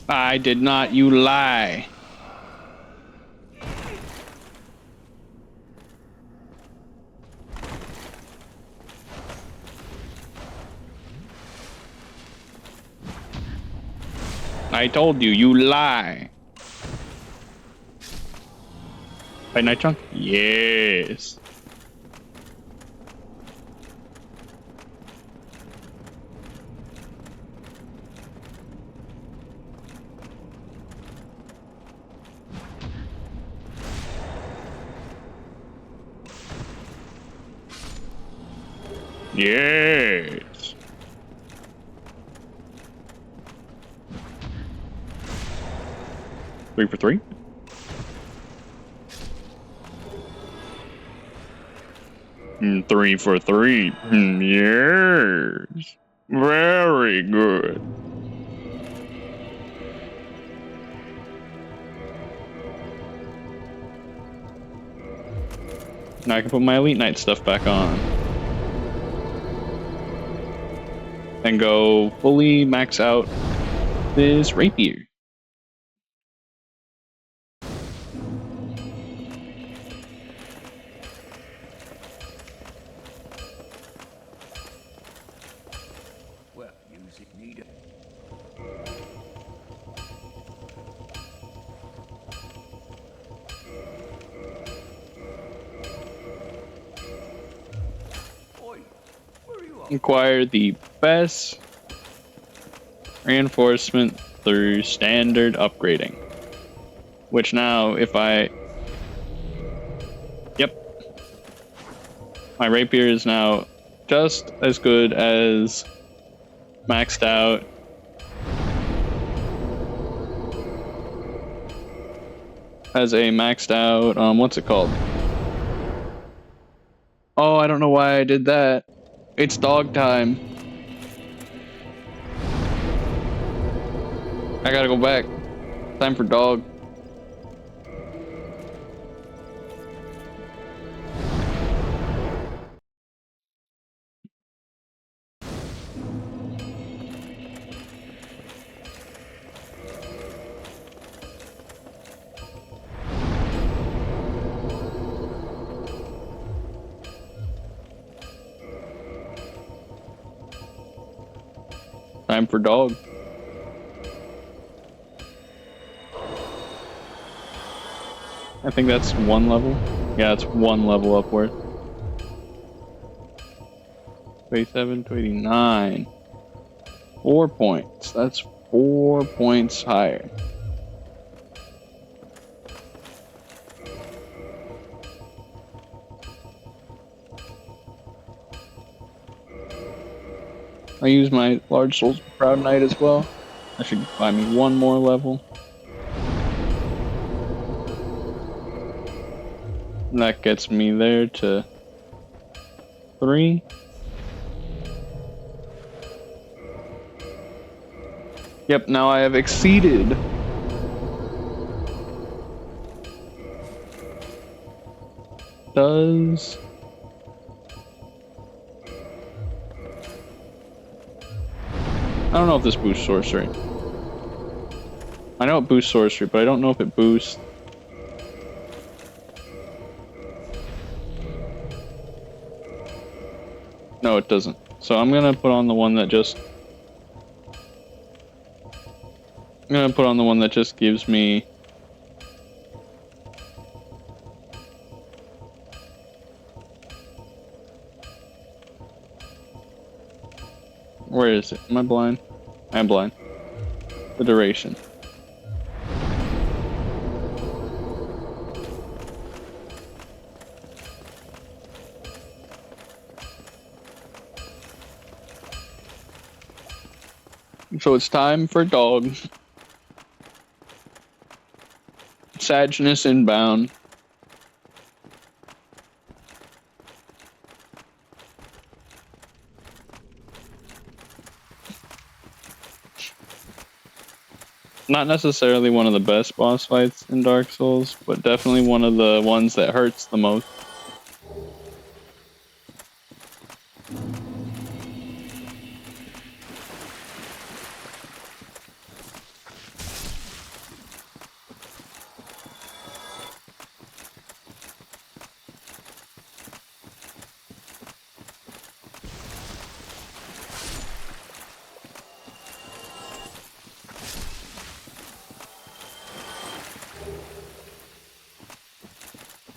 I did not, you lie. I told you, you lie. Fight Night Chunk? Yes. Yes. Three for three. Three for three. Yes. Very good. Now I can put my Elite Knight stuff back on. And go fully max out this rapier. Well, music needed. Oi, where are you off? Acquire the best reinforcement through standard upgrading. Which now, if I... Yep. My rapier is now just as good as maxed out. As a maxed out, what's it called? Oh, I don't know why I did that. It's dog time. I gotta go back. Time for dog. Time for dog. I think that's one level. Yeah, it's one level upward. 87 to 89. 4 points. That's 4 points higher. I use my large souls proud knight as well. That should buy me one more level. And that gets me there to 3. Yep, now I have exceeded does. I don't know if this boosts sorcery. I know it boosts sorcery, but I don't know if it boosts. No, it doesn't. So I'm gonna put on the one that just. I'm gonna put on the one that just gives me. Where is it? Am I blind? I am blind. The duration. So it's time for dog. Sadness inbound. Not necessarily one of the best boss fights in Dark Souls, but definitely one of the ones that hurts the most.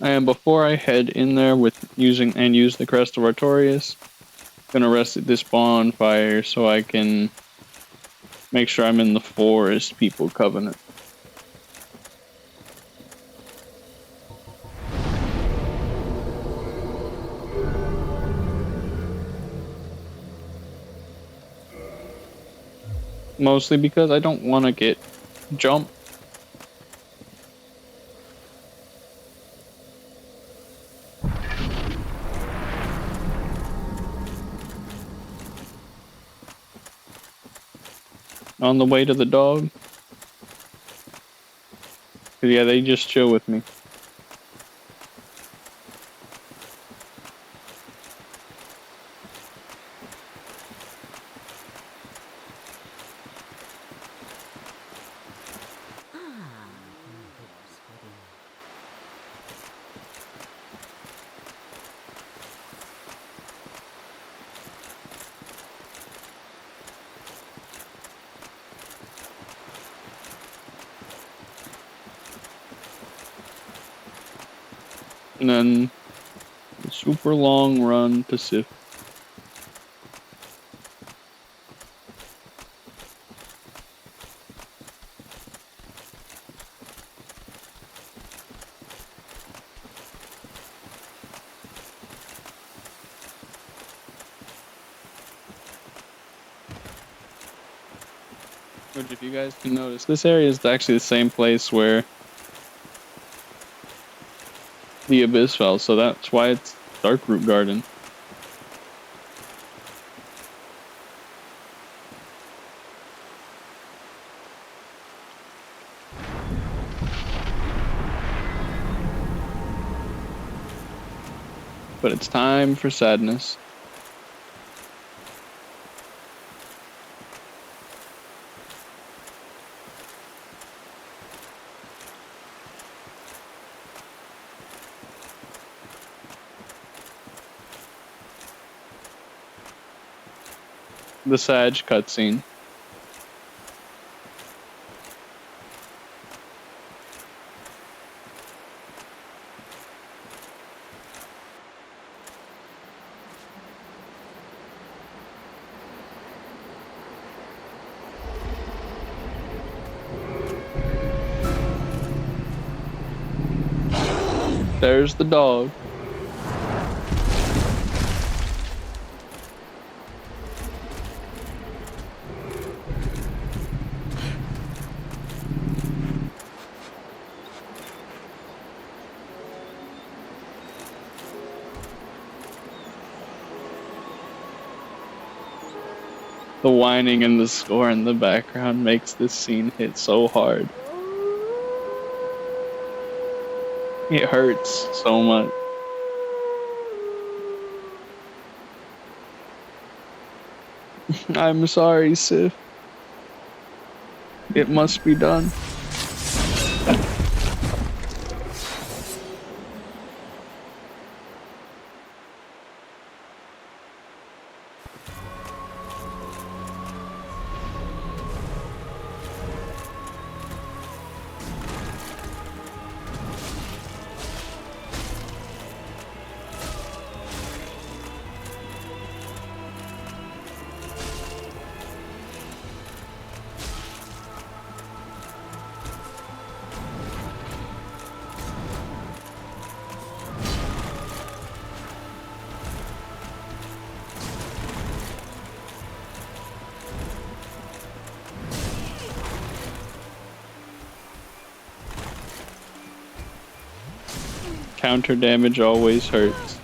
And before I head in there with use the Crest of Artorias, I'm gonna rest at this bonfire so I can make sure I'm in the Forest People Covenant. Mostly because I don't want to get jumped. On the way to the dog. Yeah, they just chill with me. And then a super long run to Sif. Which, if you guys can notice, this area is actually the same place where the Abyss fell, so that's why it's Darkroot Garden. But it's time for sadness. The Sag cutscene. There's the dog. The whining and the score in the background makes this scene hit so hard. It hurts so much. I'm sorry, Sif. It must be done. Counter damage always hurts.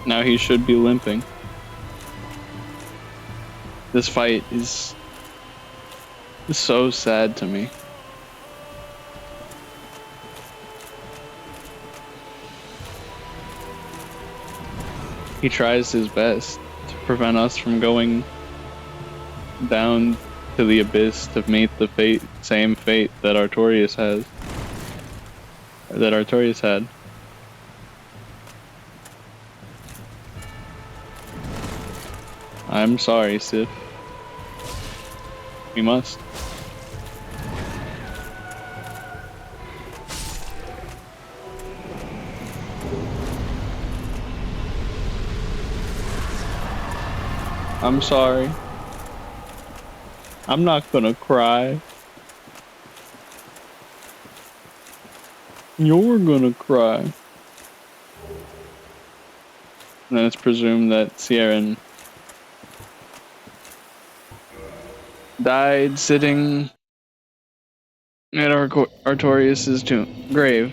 Now he should be limping. This fight is so sad to me. He tries his best to prevent us from going down to the abyss to meet the same fate that Artorias has. That Artorias had. I'm sorry, Sif. We must. I'm sorry. I'm not gonna cry. You're gonna cry. And then it's presumed that Sieran died sitting at Artorias' grave.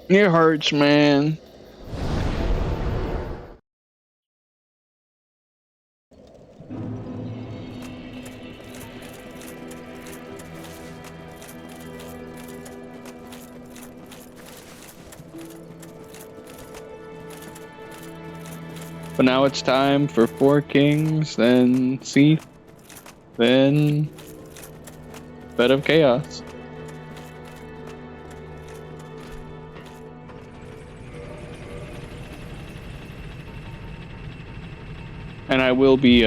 It hurts, man. But now it's time for 4 Kings, then Seath, then Bed of Chaos. And I will be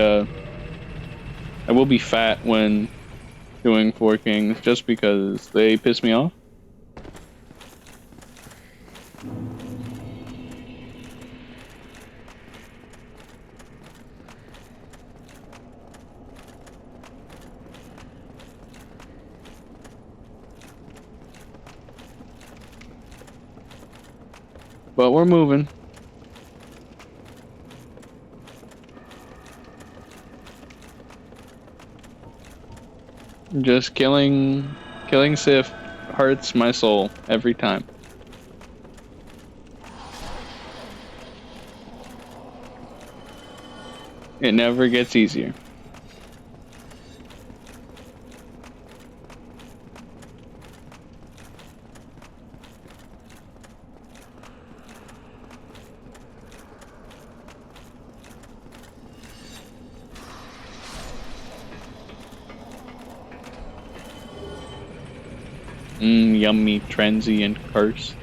fat when doing 4 Kings just because they piss me off. But we're moving. Just killing Sif hurts my soul every time. It never gets easier. Yummy, transient curse.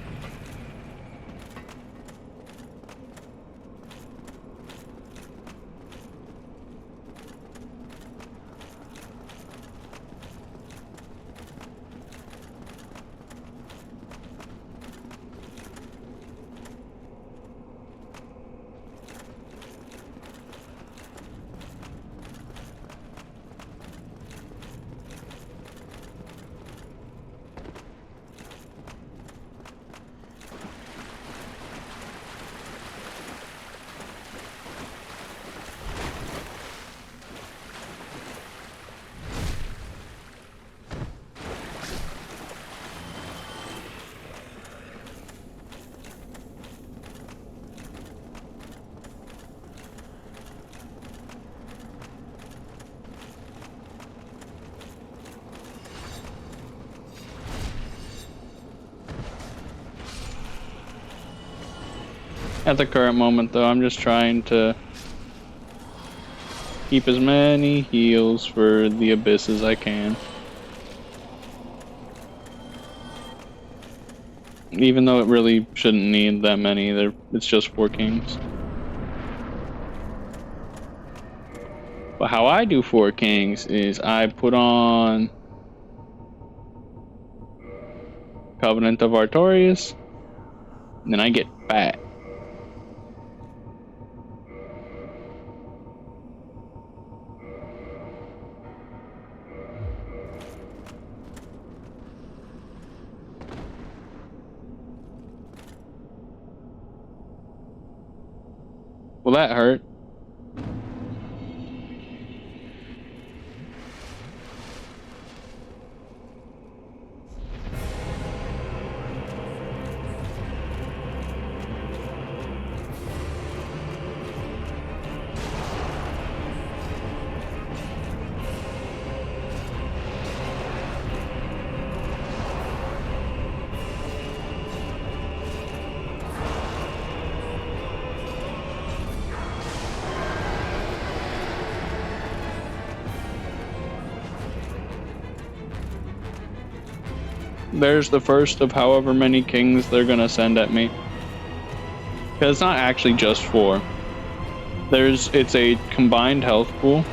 At the current moment, though, I'm just trying to keep as many heals for the Abyss as I can. Even though it really shouldn't need that many, it's just 4 kings. But how I do 4 kings is I put on Covenant of Artorias, and then I get fat. Well, that hurt. There's the first of however many kings they're gonna send at me. Because it's not actually just 4. It's a combined health pool.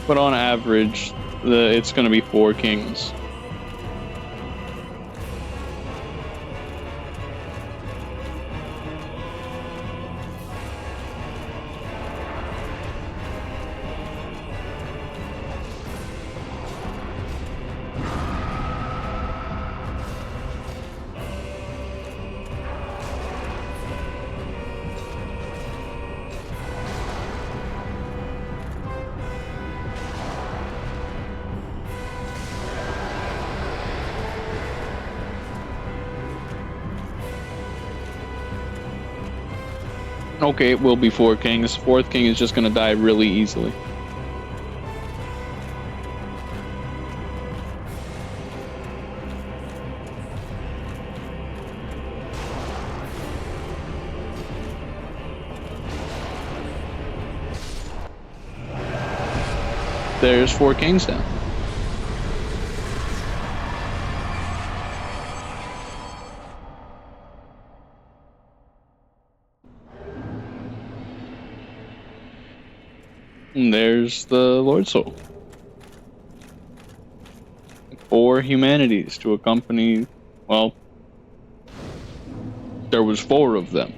But on average, it's going to be 4 kings. Okay, it will be 4 kings. 4th king is just going to die really easily. There's 4 kings now. And there's the Lord Soul. 4 humanities to accompany, well, there was 4 of them.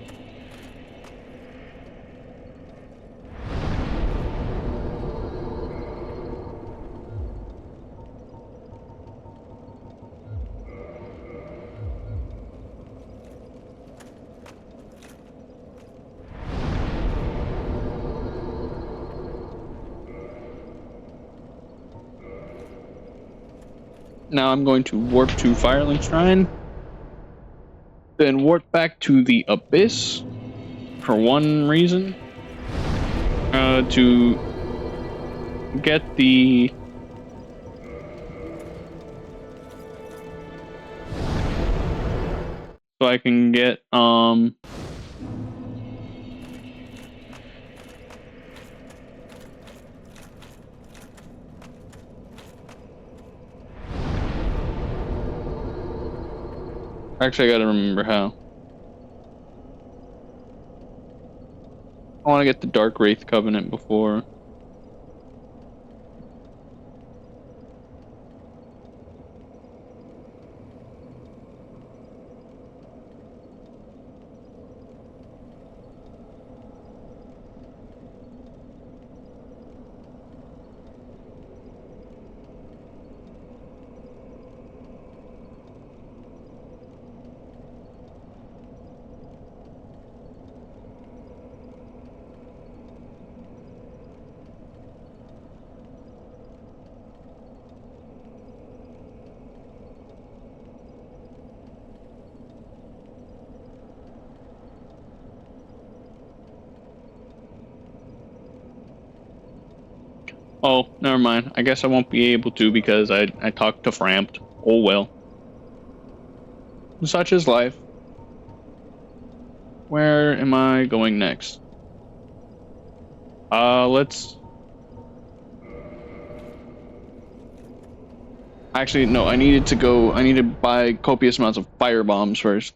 Now I'm going to warp to Firelink Shrine, then warp back to the Abyss for one reason, to get the so I can get actually I gotta remember how. I want to get the Dark Wraith Covenant before. Oh, never mind. I guess I won't be able to because I talked to Frampt. Oh well. Such is life. Where am I going next? Let's... Actually, no, I needed to go... I need to buy copious amounts of fire bombs first.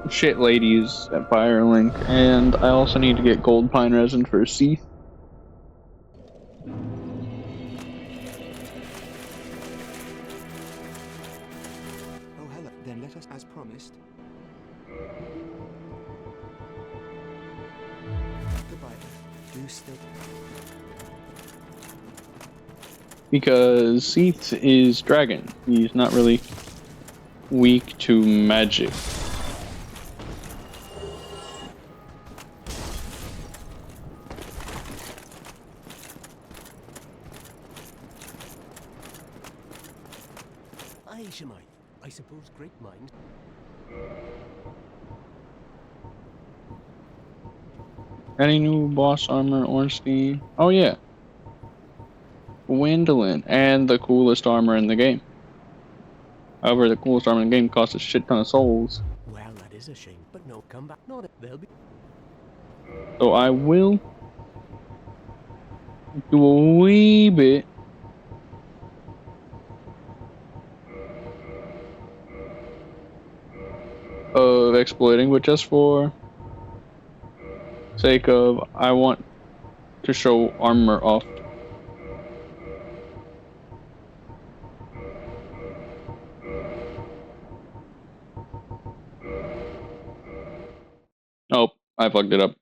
Shit ladies at Firelink, and I also need to get gold pine resin for Seath. Oh, hello. Then let us, as promised. Goodbye. Do still. Because Seath is dragon. He's not really weak to magic. Aye, Shemai. I suppose great mind. Any new boss armor, Ornstein? Oh yeah. Gwendolyn, and the coolest armor in the game. However, the coolest armor in the game costs a shit ton of souls. Well, that is a shame, but no, come back. Not it. They'll be. So I will do a wee bit of exploiting, but just for sake of I want to show armor off. Oh, I fucked it up.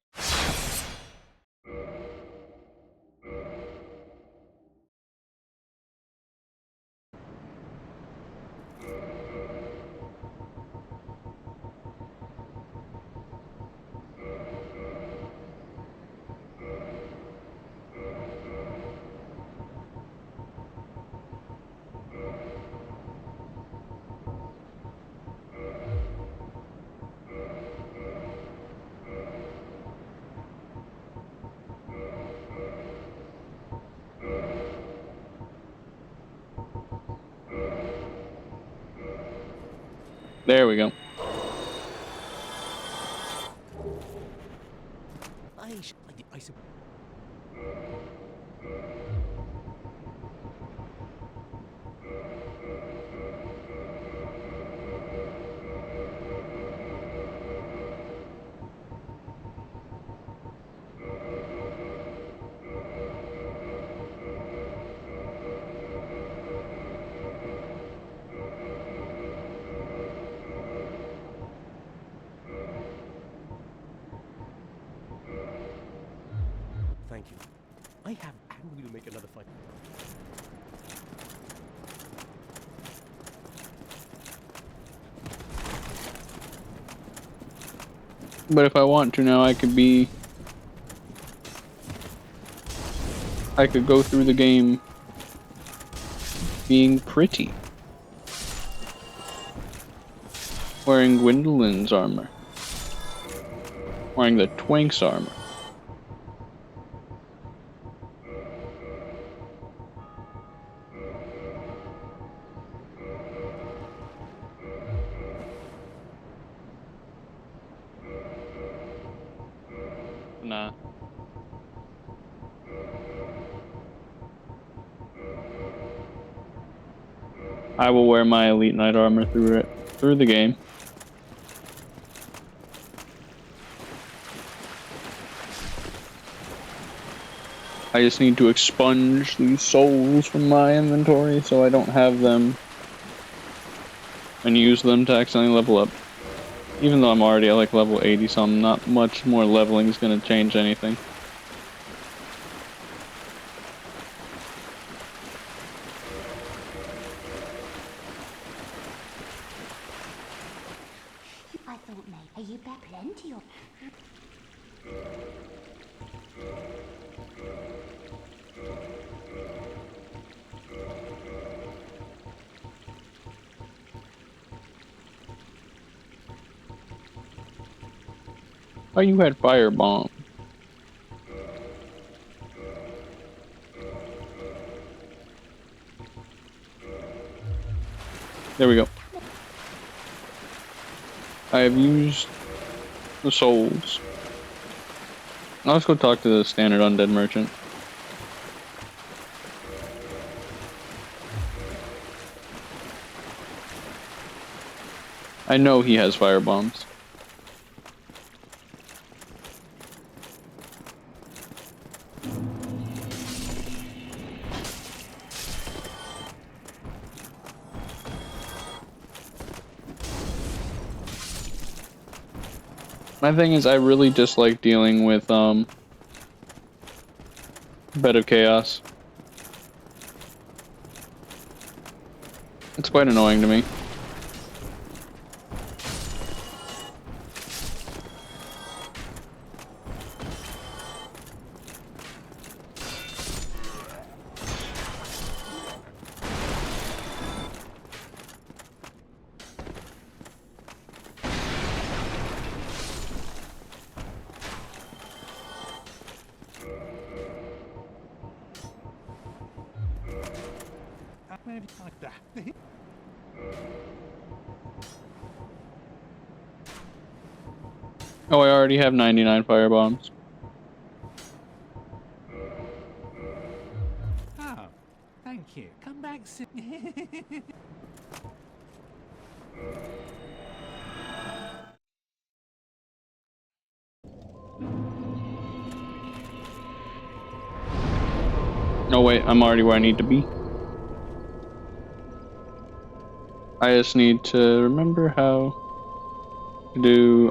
There we go. Aye, I suppose. Thank you. I have, and we'll make another fight. But if I want to now, I could go through the game being pretty. Wearing Gwendolyn's armor. Wearing the Twink's armor. Nah. I will wear my Elite Knight armor through the game. I just need to expunge these souls from my inventory so I don't have them and use them to accidentally level up. Even though I'm already at like level 80, so I'm not much more leveling is going to change anything. I thought maybe you bet plenty of. Oh, you had firebomb. There we go. I have used the souls. Now let's go talk to the standard undead merchant. I know he has firebombs. My thing is, I really dislike dealing with Bed of Chaos. It's quite annoying to me. Like that. Oh, I already have 99 firebombs. Oh, thank you. Come back soon. No, wait, I'm already where I need to be. I just need to remember how to do,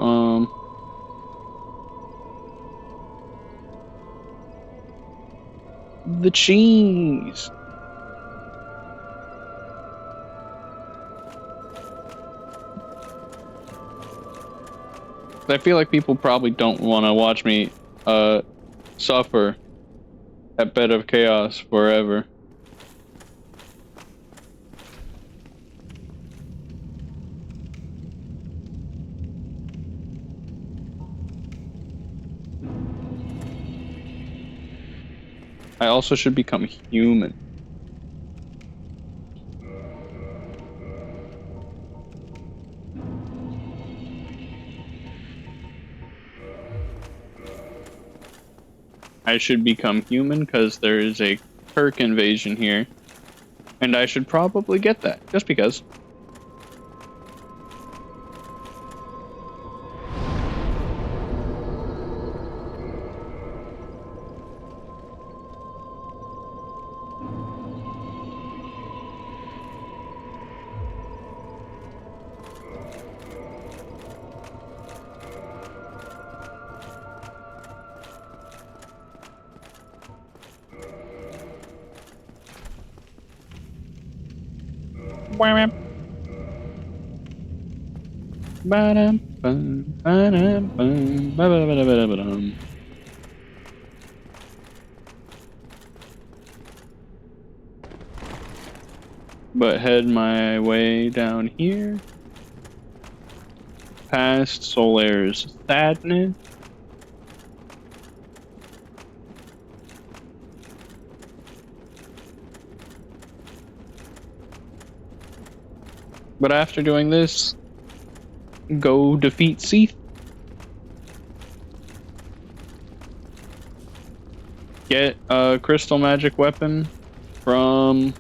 the cheese. I feel like people probably don't want to watch me, suffer at Bed of Chaos forever. I also should become human. I should become human because there is a Kirk invasion here. And I should probably get that, just because. But head my way down here. Past Solair's Sadness. But after doing this, go defeat Seath. Get a crystal magic weapon from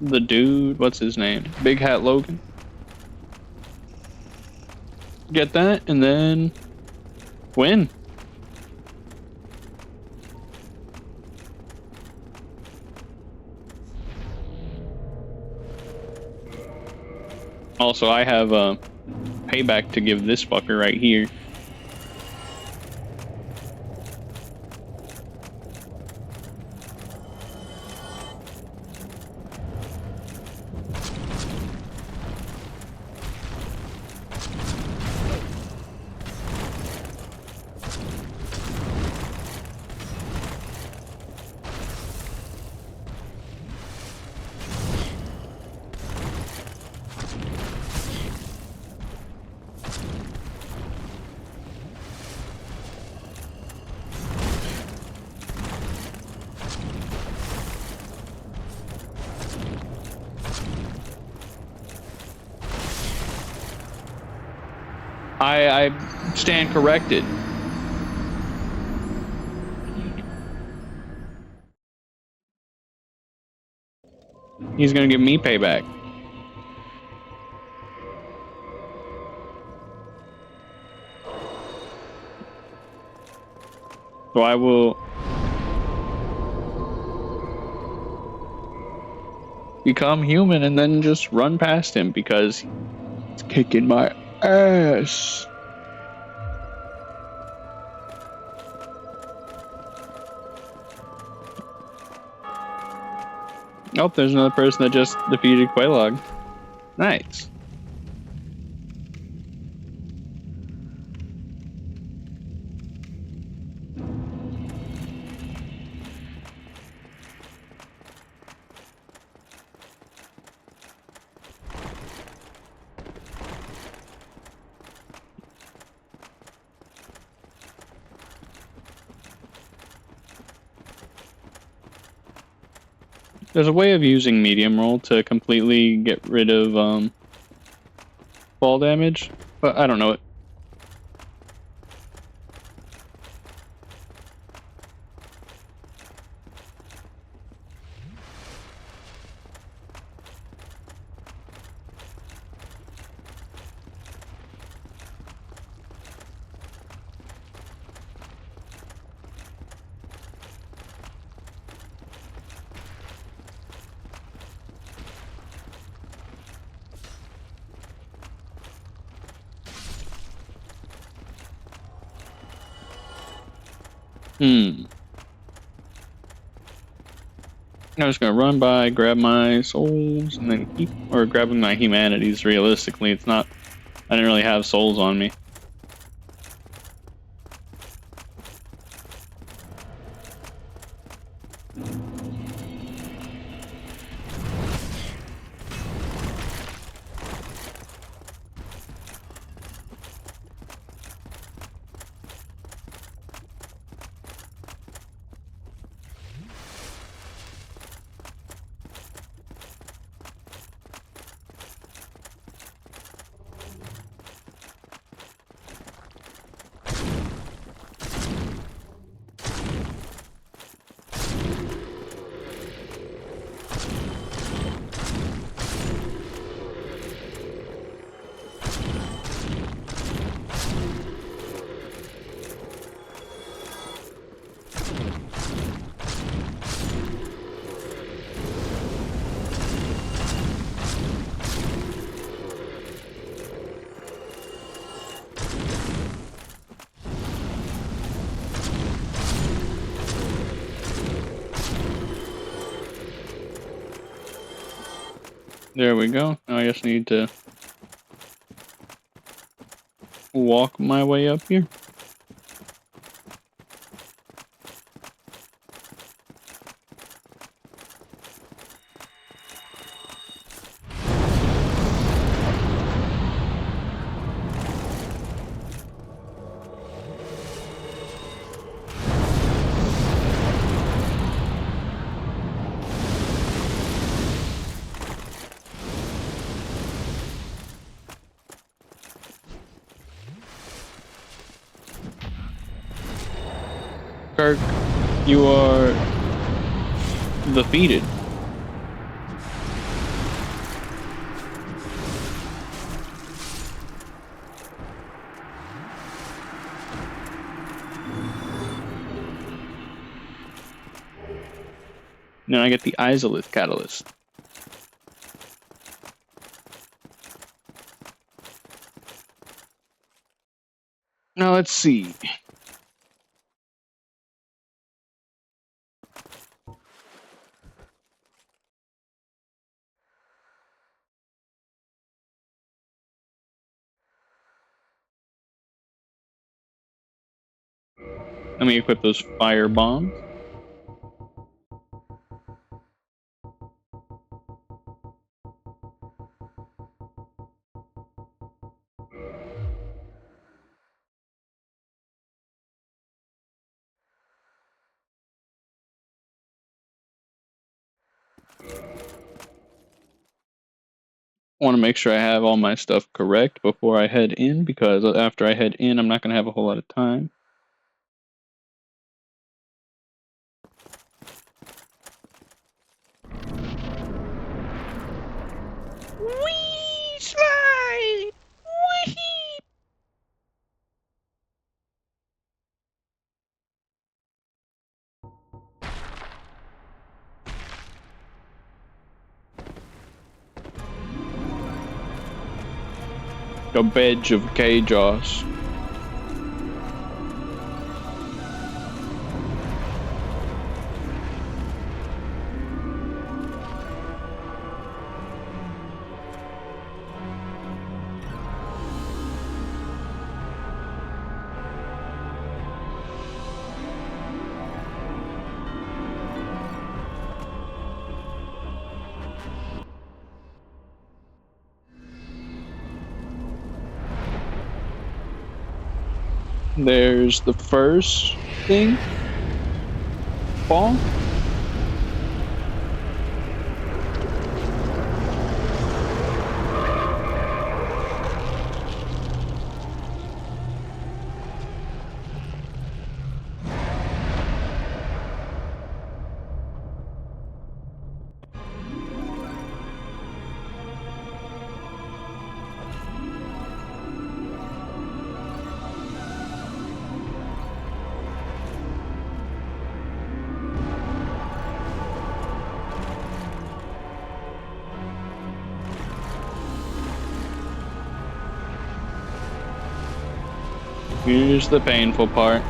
the dude. What's his name? Big Hat Logan. Get that and then win. Also, I have a payback to give this fucker right here. I stand corrected. He's gonna give me payback. So I will become human and then just run past him because he's kicking my ass. Oh, there's another person that just defeated Quelaag. Nice. There's a way of using medium roll to completely get rid of fall damage, but I don't know it. I'm just gonna run by, grab my souls, and then keep, or grabbing my humanities. Realistically, it's not. I didn't really have souls on me. There we go. Now I just need to walk my way up here. Kirk, you are defeated. Now I get the Isolith Catalyst. Now let's see. Let me equip those fire bombs. want to make sure I have all my stuff correct before I head in, because after I head in, I'm not going to have a whole lot of time. Wee slide! Wee! The badge of chaos. There's the first thing. Ball. Here's the painful part.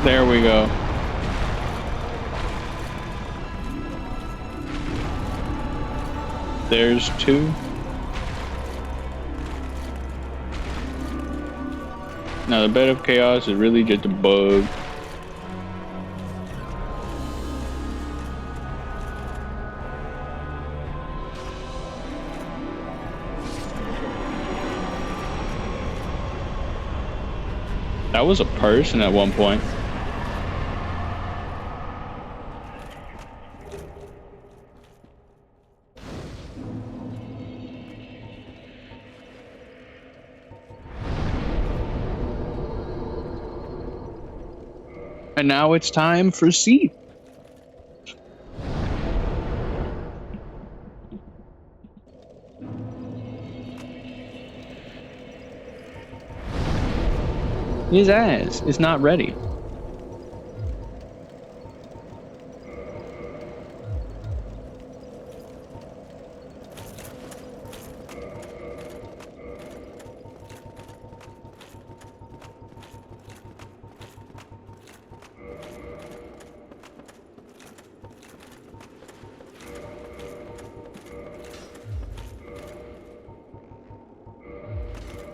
There we go. There's two. Now the bed of chaos is really just a bug. That was a person at one point. And now it's time for C. His ass is not ready.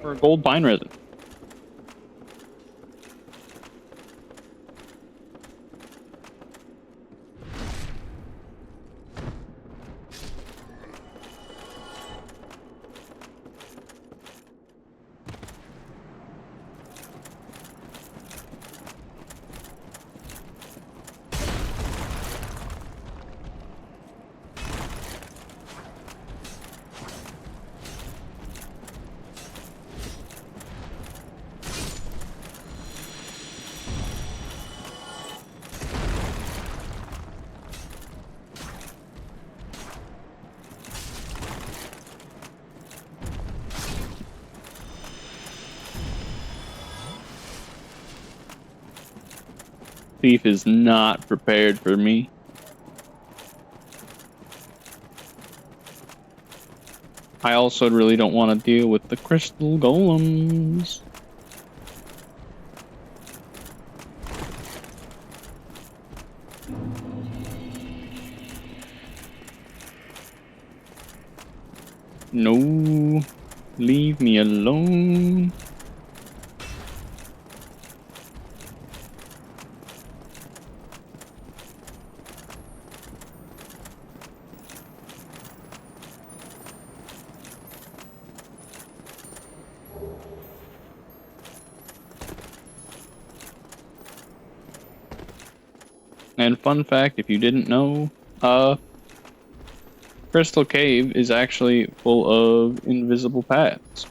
For a gold bind resin. Thief is not prepared for me. I also really don't want to deal with the crystal golems. No, leave me alone. And fun fact, if you didn't know, Crystal Cave is actually full of invisible paths.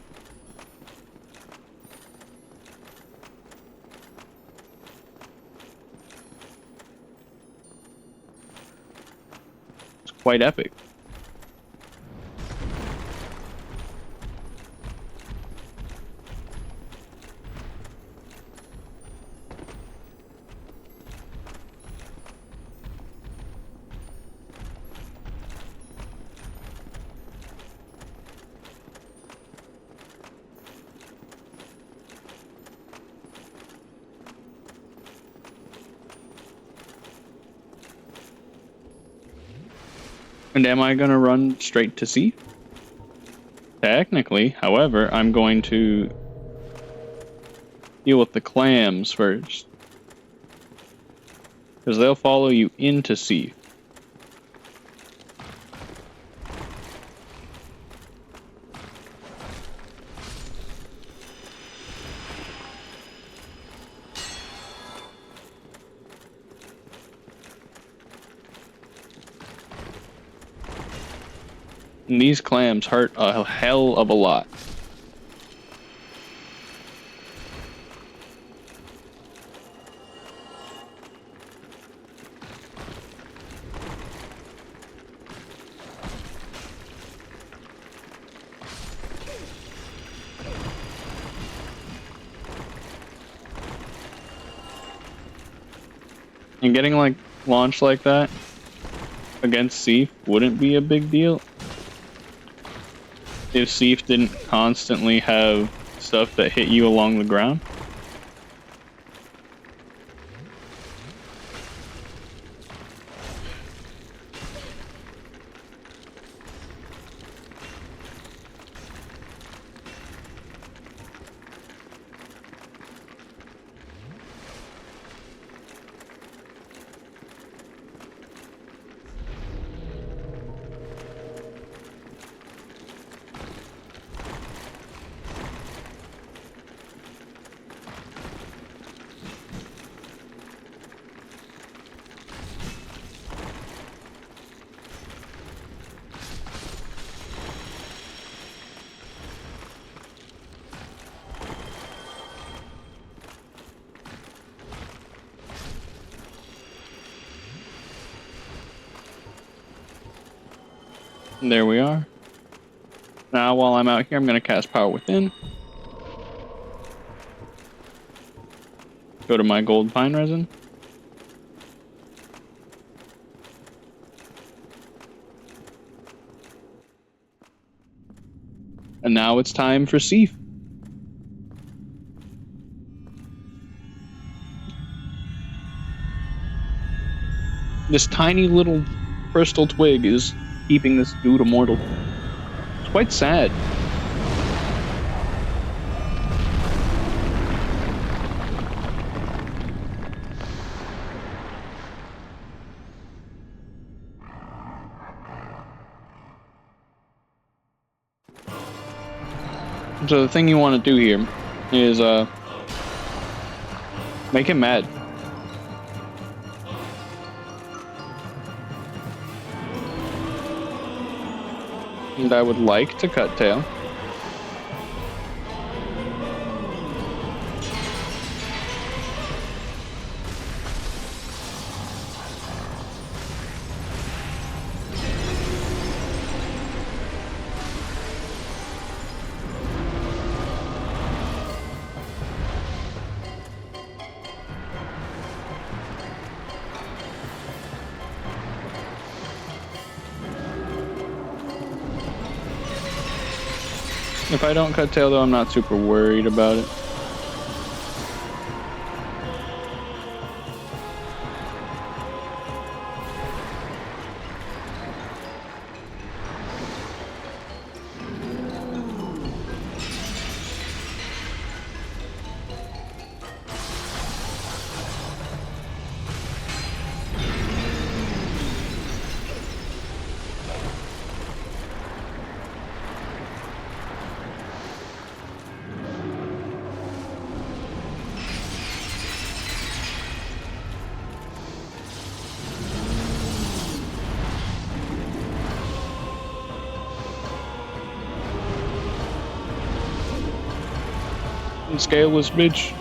It's quite epic. And am I going to run straight to sea? Technically, however, I'm going to deal with the clams first. Because they'll follow you into sea. And these clams hurt a hell of a lot. And getting like launched like that against Seif wouldn't be a big deal if Seif didn't constantly have stuff that hit you along the ground. And there we are. Now, while I'm out here, I'm going to cast Power Within. Go to my gold pine resin. And now it's time for Seif. This tiny little crystal twig is keeping this dude immortal. It's quite sad. So the thing you want to do here is make him mad. And I would like to cut tail. If I don't cut tail though, I'm not super worried about it. Scaleless bitch.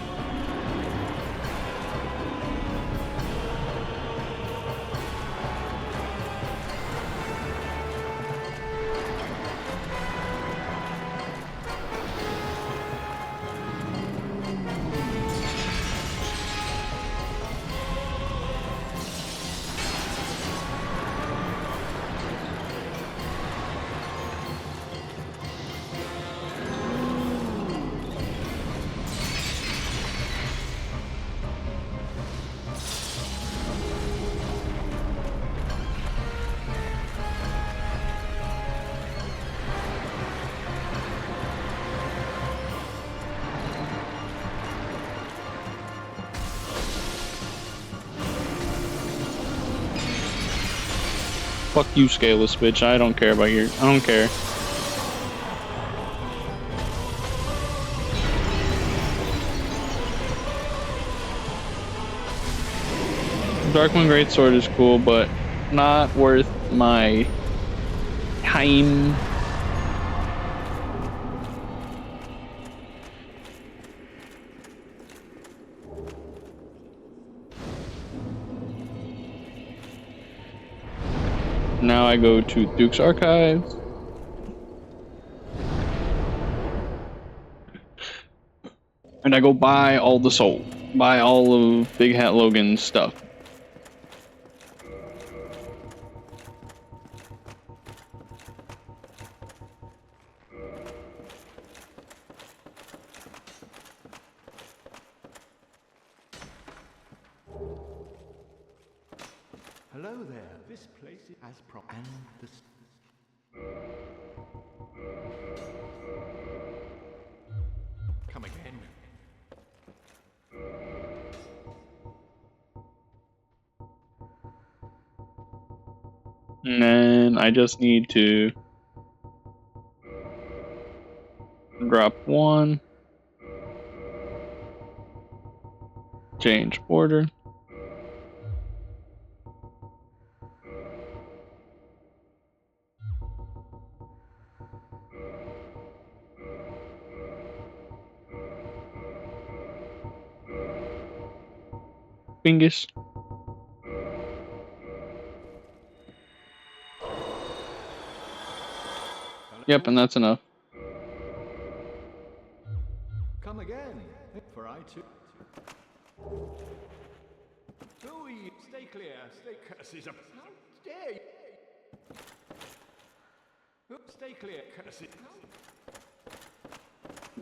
Fuck you, scaleless bitch. I don't care about your. I don't care. Darkmoon Greatsword is cool, but not worth my time. Now I go to Duke's Archives. And I go buy all the soul. Buy all of Big Hat Logan's stuff. Hello there. This place is as and the. Come again. And then I just need to drop one. Change order. Bingus. Yep, and that's enough. Come again, for I too. Who are you? Stay clear. Stay curses up. How dare you? Stay clear, curses.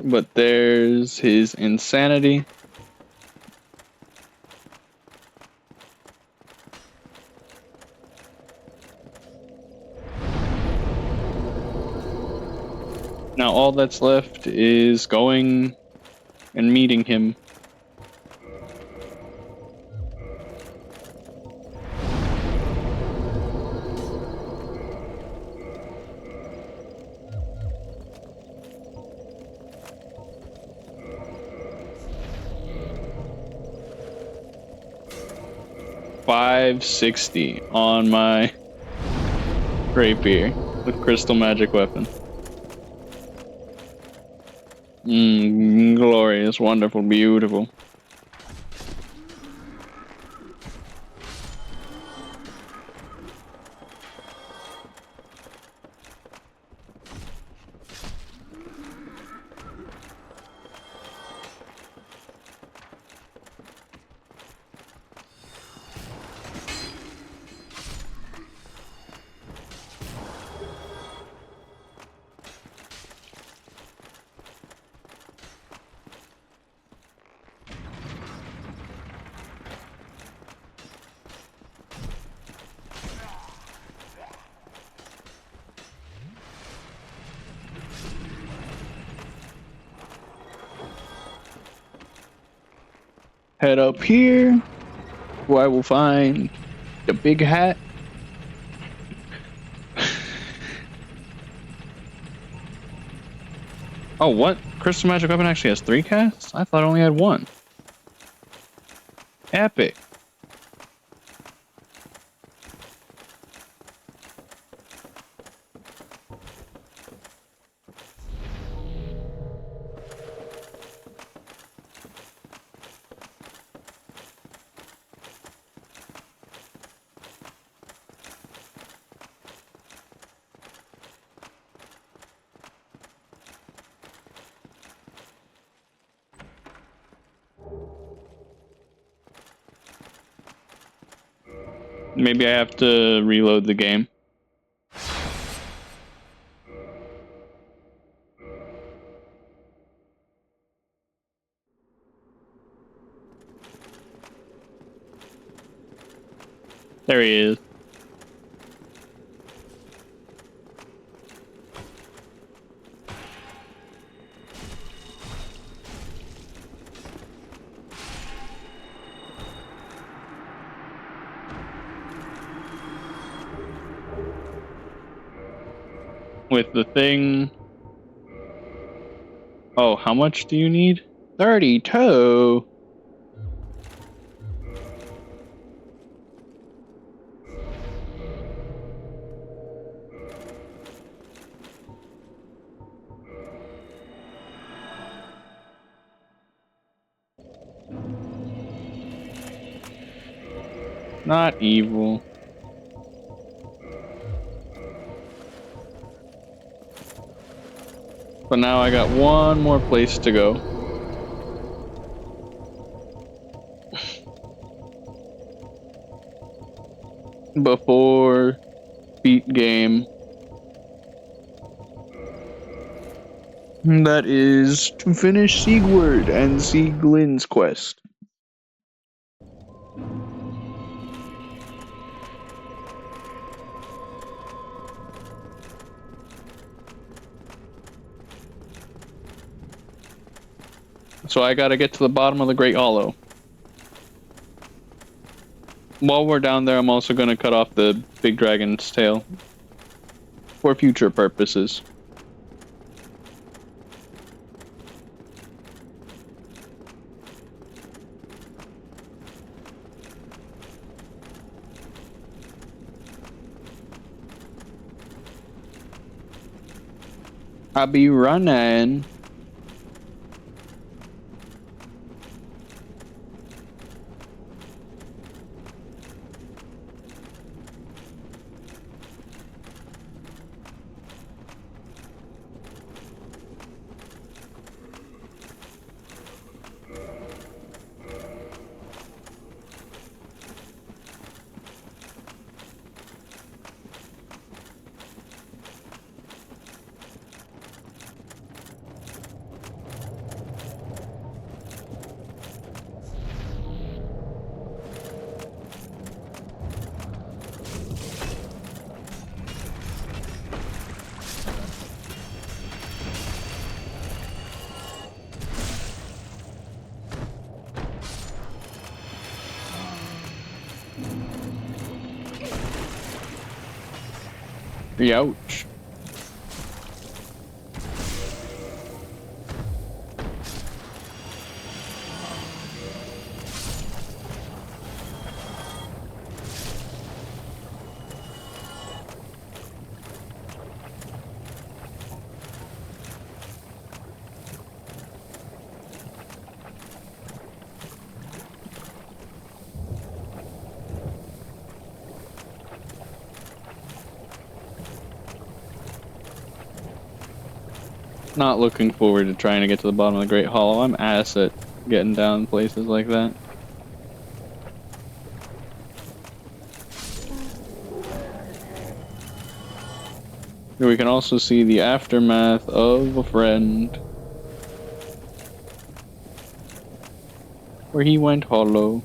But there's his insanity. Now all that's left is going and meeting him. $560 on my rapier with crystal magic weapon. Glorious, wonderful, beautiful. head up here, where I will find the big hat. Oh, what? Crystal Magic Weapon actually has 3 casts? I thought it only had 1. Epic. Maybe I have to reload the game. There he is. With the thing. Oh, how much do you need? 32. Not evil. But now I got one more place to go. Before beat game. That is to finish Siegward and Sieglin's quest. So I gotta get to the bottom of the Great Hollow. While we're down there, I'm also gonna cut off the big dragon's tail. For future purposes. I'll be running. Ouch. Not looking forward to trying to get to the bottom of the Great Hollow. I'm ass at getting down places like that. Here we can also see the aftermath of a friend. Where he went hollow.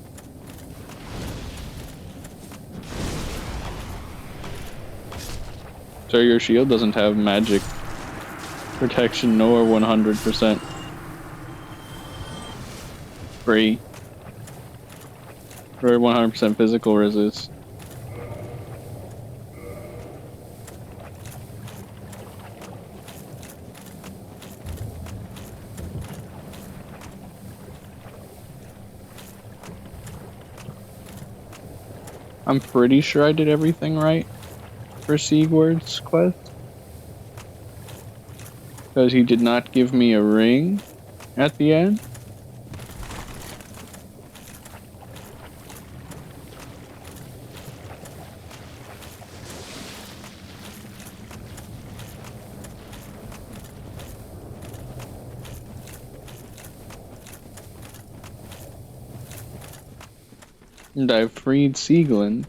So your shield doesn't have magic protection nor 100% free. Or 100% physical resist. I'm pretty sure I did everything right for Sigurd's quest. Because he did not give me a ring at the end. And I freed Sieglund.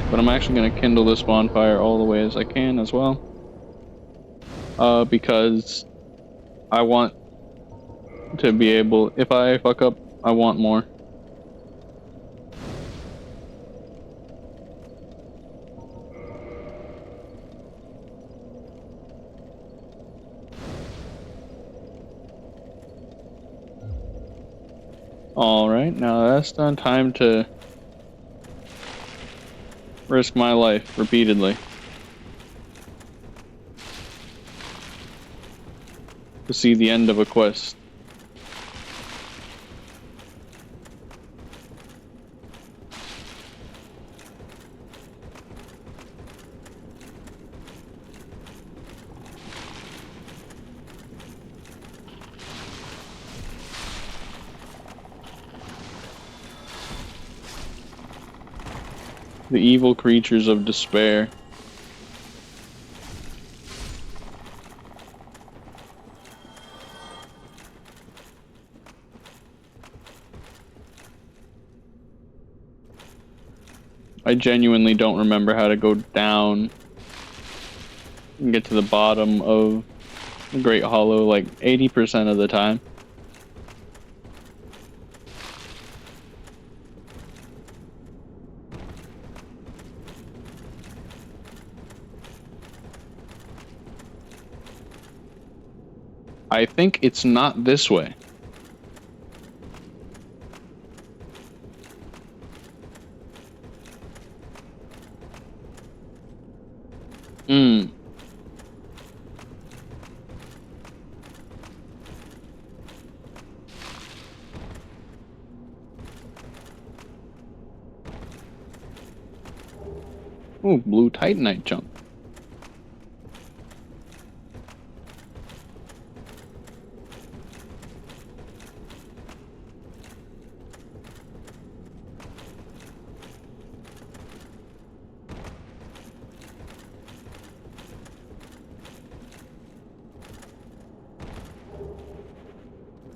But I'm actually going to kindle this bonfire all the way as I can as well. Because I want to be able, if I fuck up, I want more. Alright, now that's done. Time to risk my life repeatedly. To see the end of a quest. The evil creatures of despair. I genuinely don't remember how to go down and get to the bottom of the Great Hollow like 80% of the time. I think it's not this way. Ooh, blue titanite junk.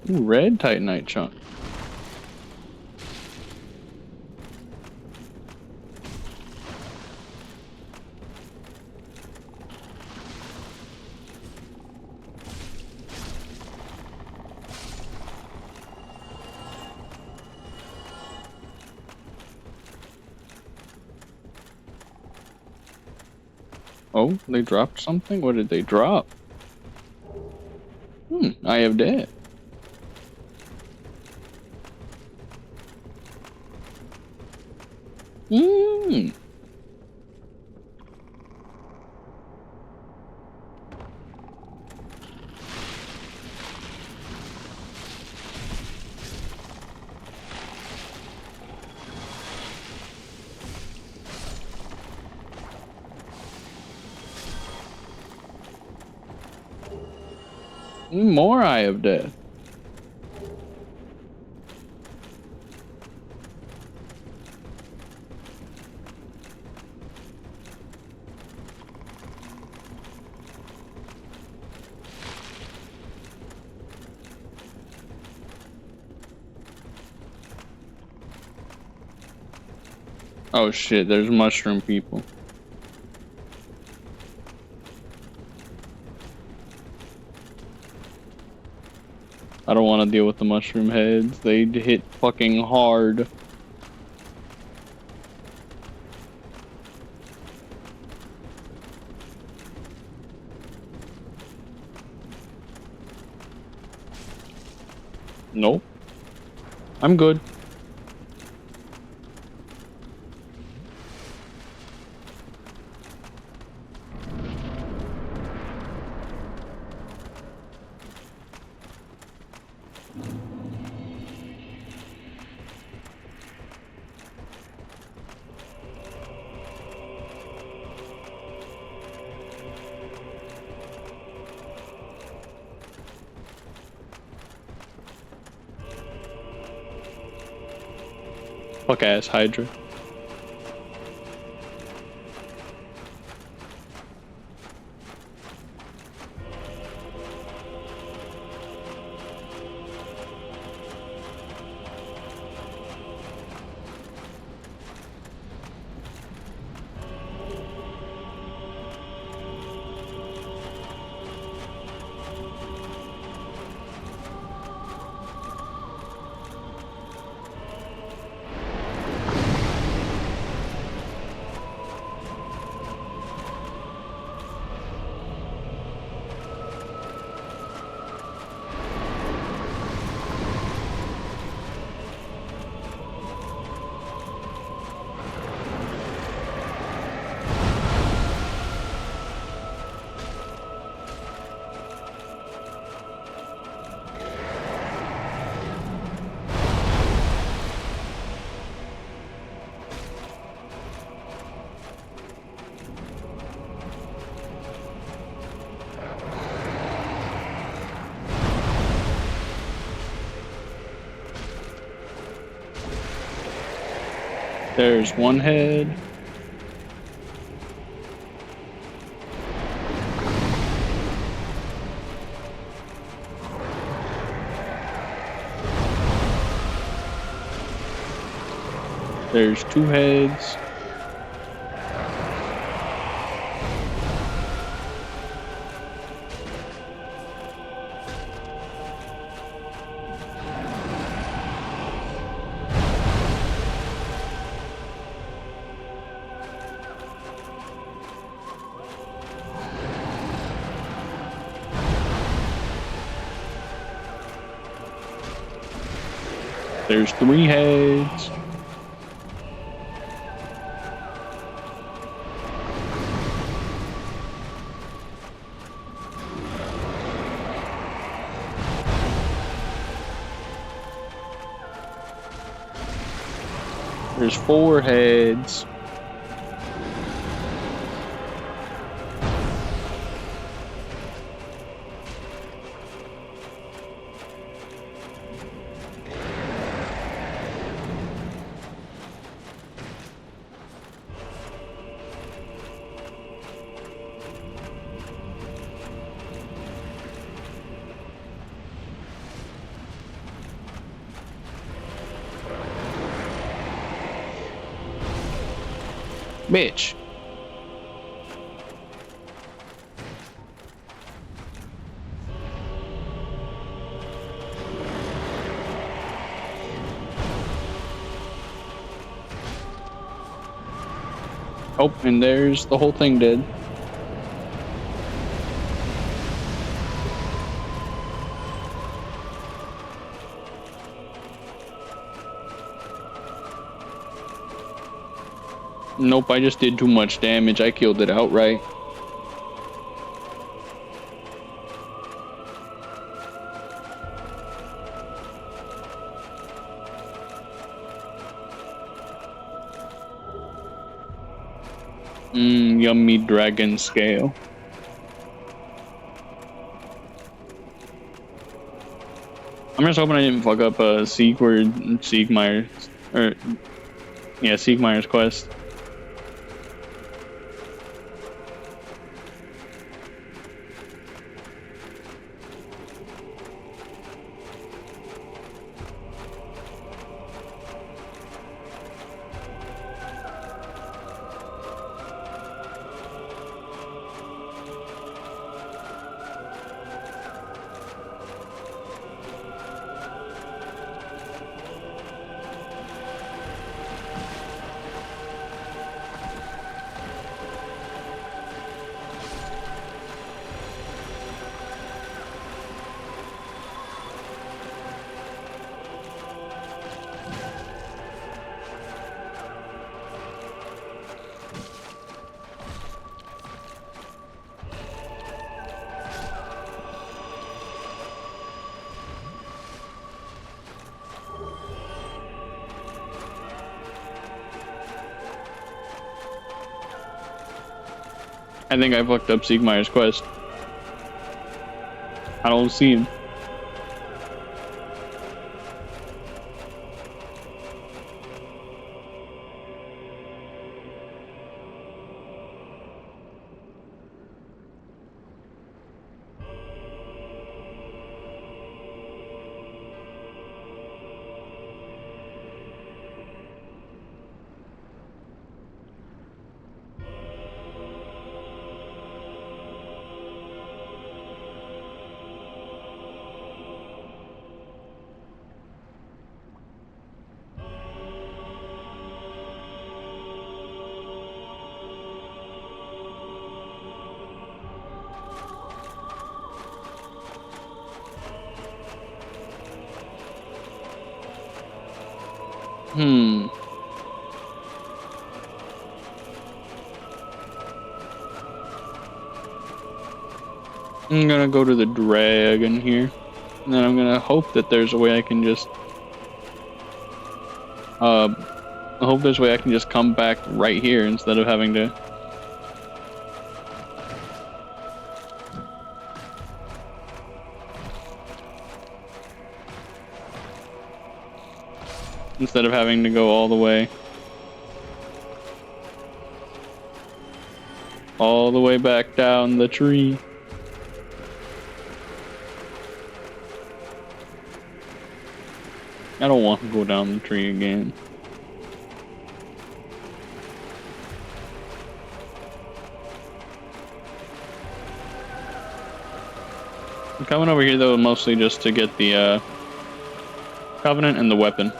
Ooh, red titanite chunk. Oh, they dropped something? What did they drop? I have dead. More Eye of Death. Oh shit, there's mushroom people. I don't want to deal with the mushroom heads. They hit fucking hard. Nope. I'm good. Fuck ass Hydra. There's one head. There's two heads. There's three heads. There's four heads. Bitch. Oh, and there's the whole thing dead. Nope, I just did too much damage. I killed it outright. Yummy dragon scale. I'm just hoping I didn't fuck up Siegmeyer's Siegmeyer's quest. I think I fucked up Siegmeyer's quest. I don't see him. I'm gonna go to the dragon here. And then I'm gonna hope that there's a way I can just I hope there's a way I can just come back right here instead of having to go all the way back down the tree. I don't want to go down the tree again. I'm coming over here though mostly just to get the covenant and the weapon.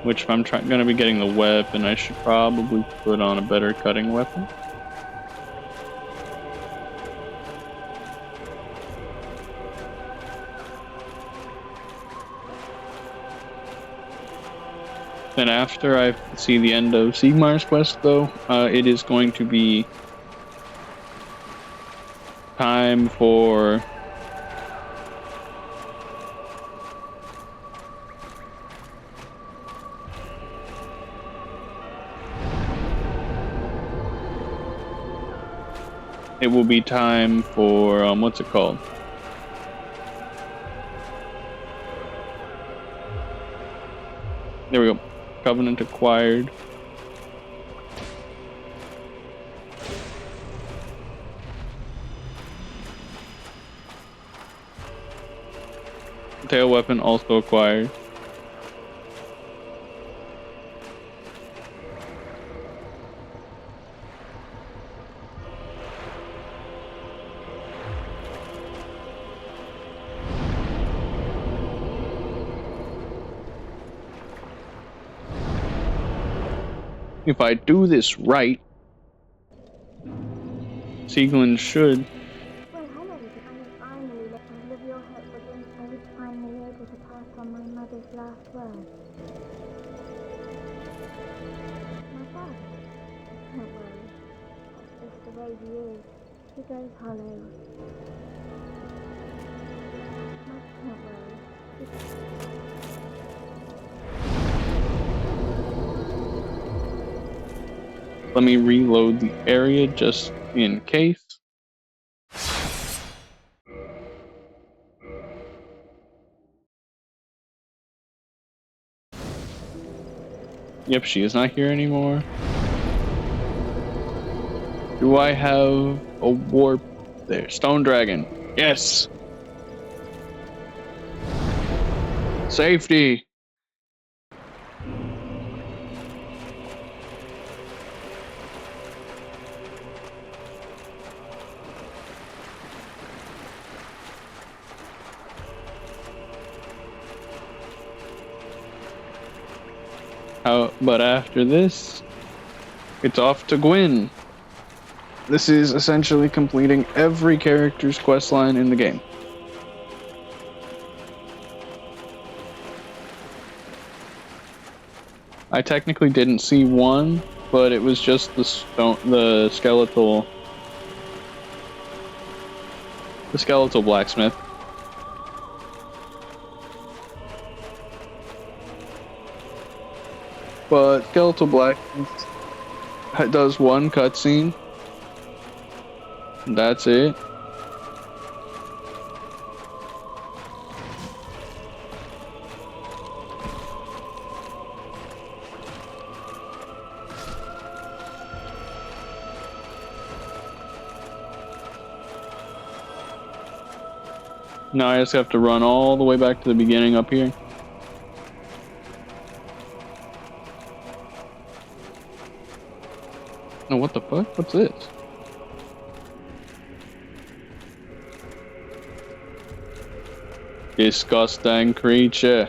Which if I'm gonna be getting the weapon, I should probably put on a better cutting weapon. Then after I see the end of Siegmeyer's quest though, it is going to be time for what's it called? There we go. Covenant acquired. Tail weapon also acquired. If I do this right, Sieglin should. Well, hello. I have finally let all of your help again. I was finally able to pass on my mother's last words. My father. Don't worry. That's just the way he is. He goes hollow. Don't worry. Let me reload the area just in case. Yep, she is not here anymore. Do I have a warp there? Stone Dragon. Yes! Safety! But after this, it's off to Gwyn. This is essentially completing every character's questline in the game. I technically didn't see one, but it was just the skeletal blacksmith. but Skeletal Black does one cutscene. That's it. Now I just have to run all the way back to the beginning up here. Oh, what the fuck? What's this? Disgusting creature.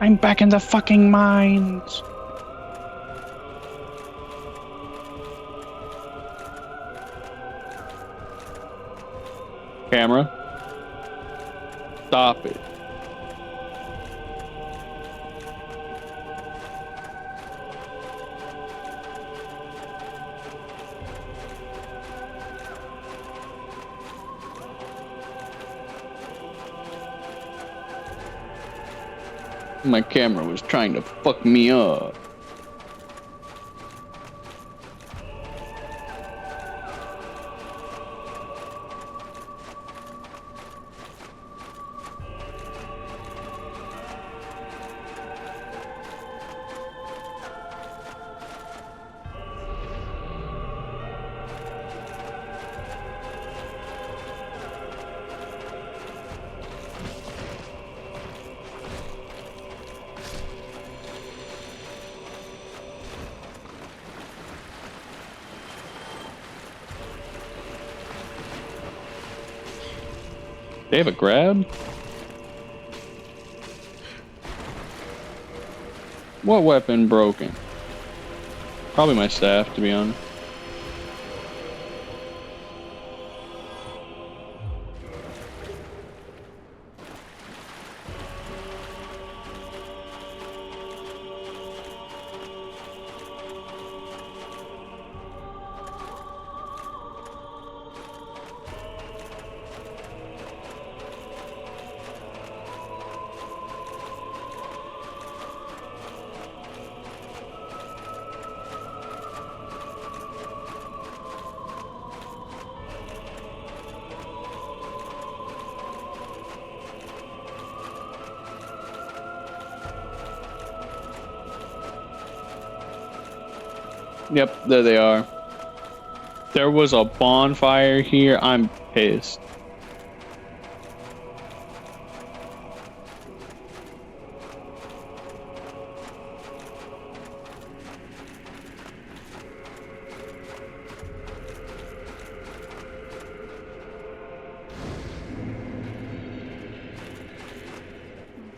I'm back in the fucking mines. Camera. Stop it. My camera was trying to fuck me up. They have a grab? What weapon broken? Probably my staff, to be honest. Yep, there they are. There was a bonfire here. I'm pissed.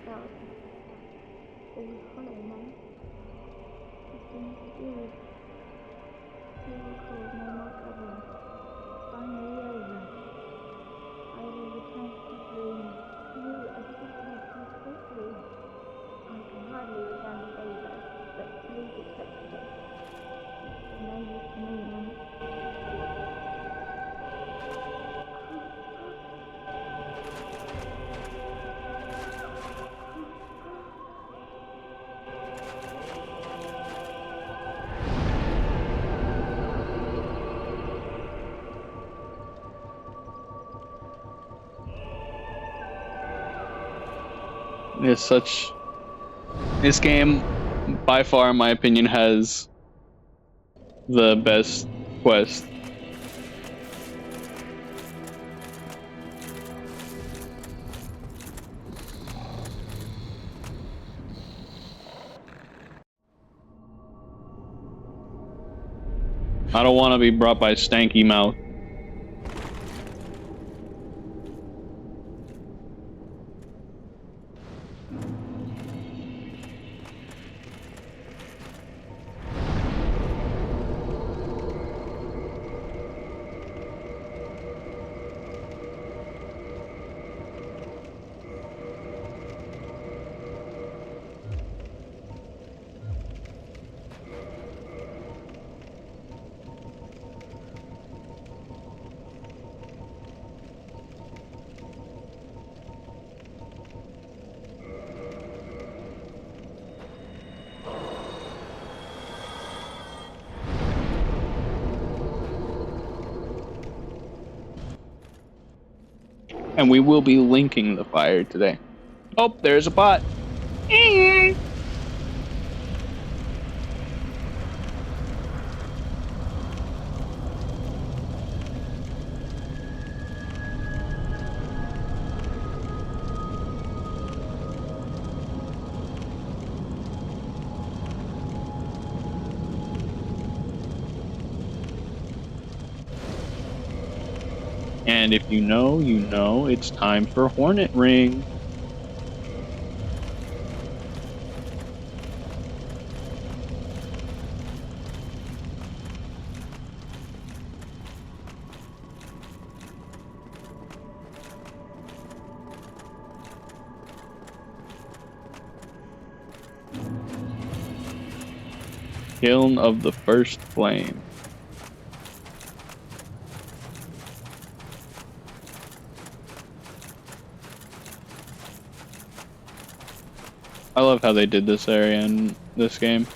Myself. All hollow now. Nothing to do. You will cause no more trouble. Finally over. I will return to the dream. You assisted so quickly. I can hardly return the favor, but please accept it. It's no use to me now. It's such... This game, by far, in my opinion, has the best quest. I don't want to be brought by Stanky Mouth. And we will be linking the fire today. Oh, there's a pot. And if you know, you know, it's time for Hornet Ring. Kiln of the First Flame. I love how they did this area in this game.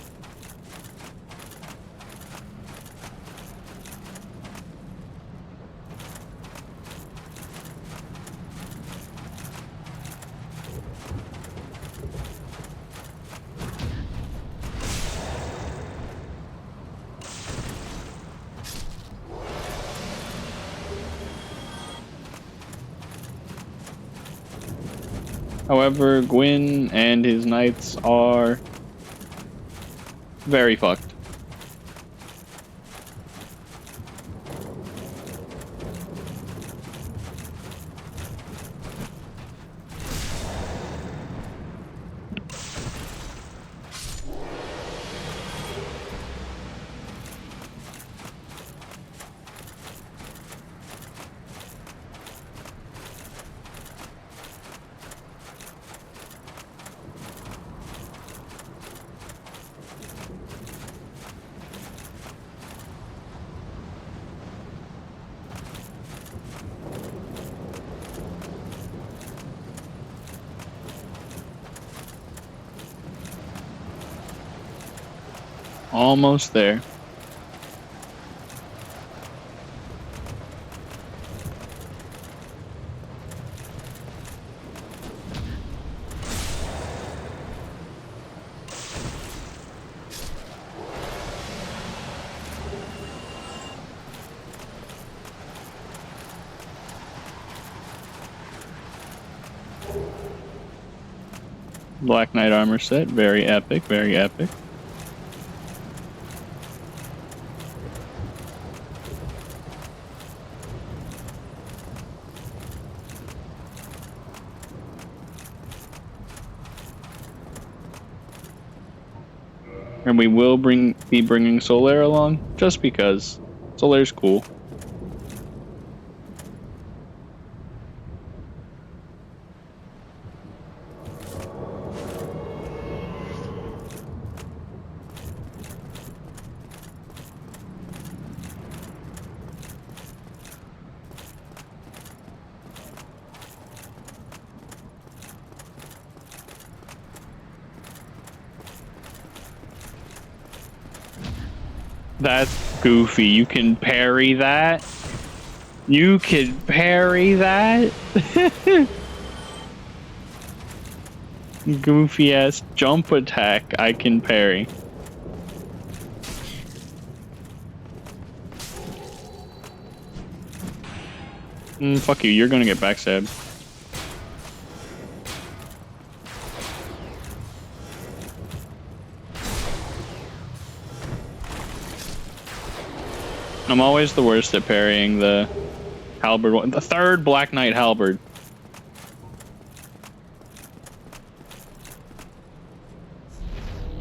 However, Gwyn and his knights are very fucked. Almost there. Black Knight armor set, very epic, very epic. And we will be bringing Solaire along, just because. Solaire's cool. That's goofy. You can parry that? You can parry that? Goofy ass jump attack I can parry. Fuck you, you're gonna get backstabbed. I'm always the worst at parrying the halberd one. The third Black Knight halberd.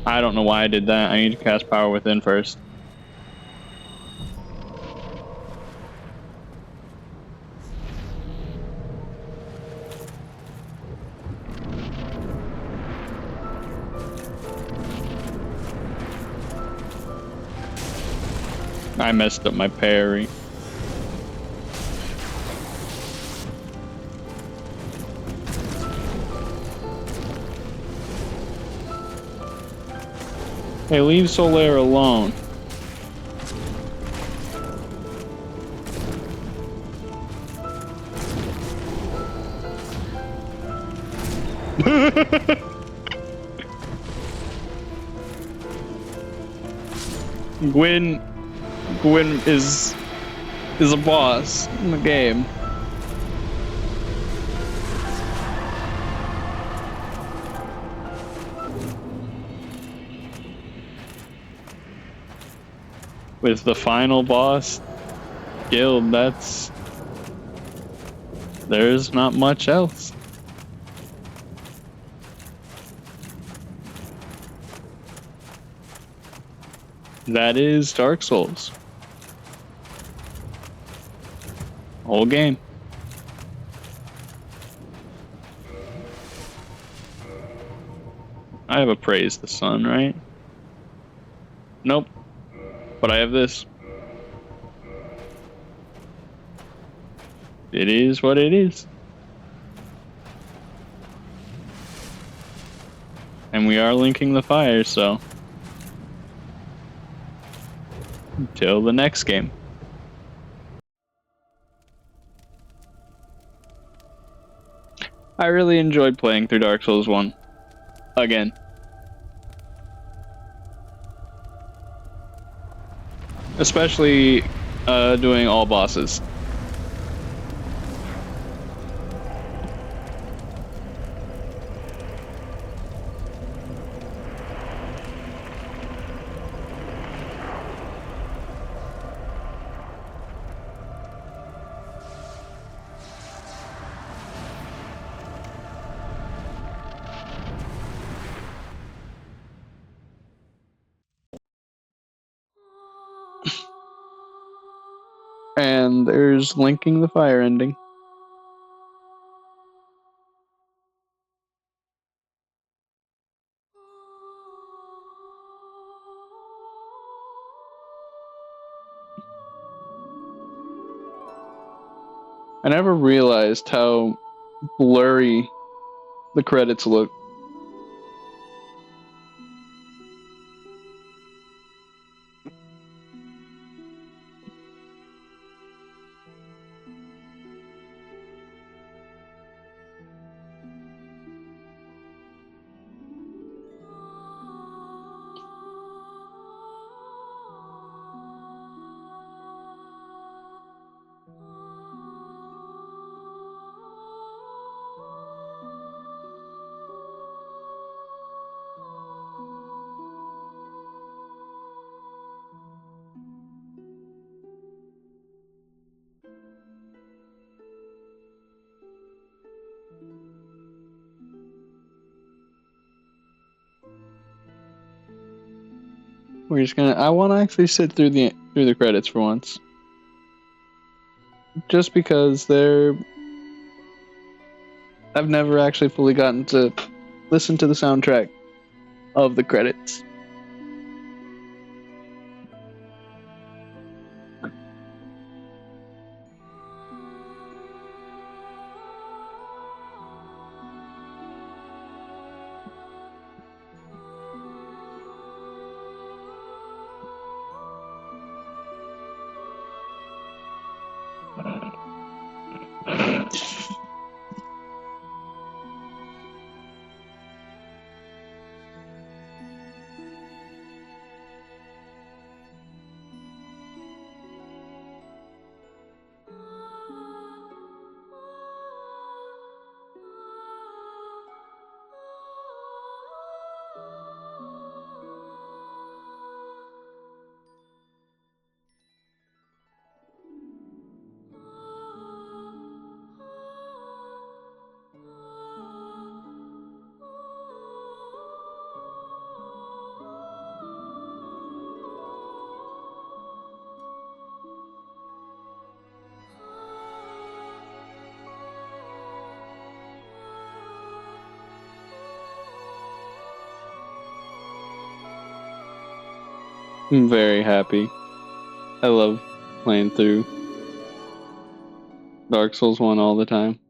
I don't know why I did that. I need to cast Power Within first. I messed up my parry. Hey, leave Solaire alone. Gwyn is a boss in the game. With the final boss guild, there's not much else. That is Dark Souls. Whole game. I have a Praise the Sun, right? Nope. But I have this. It is what it is. And we are linking the fire, so until the next game. I really enjoyed playing through Dark Souls 1. Again. Especially doing all bosses. And there's linking the fire ending. I never realized how blurry the credits look. We're just gonna. I want to actually sit through the credits for once, just because I've never actually fully gotten to listen to the soundtrack of the credits. I'm very happy. I love playing through Dark Souls 1 all the time.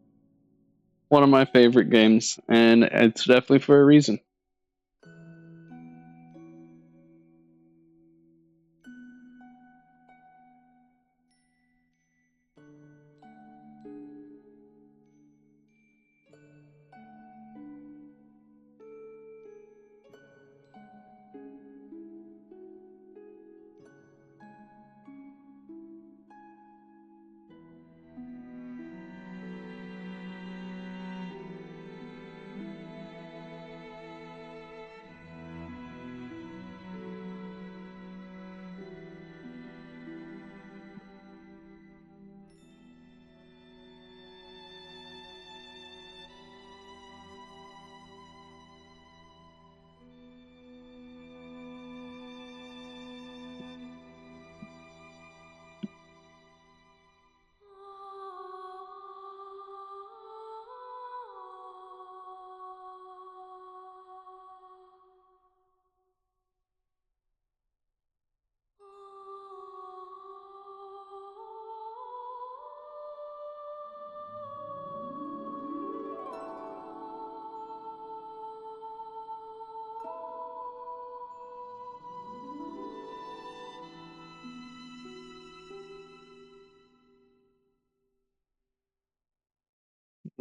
One of my favorite games, and it's definitely for a reason.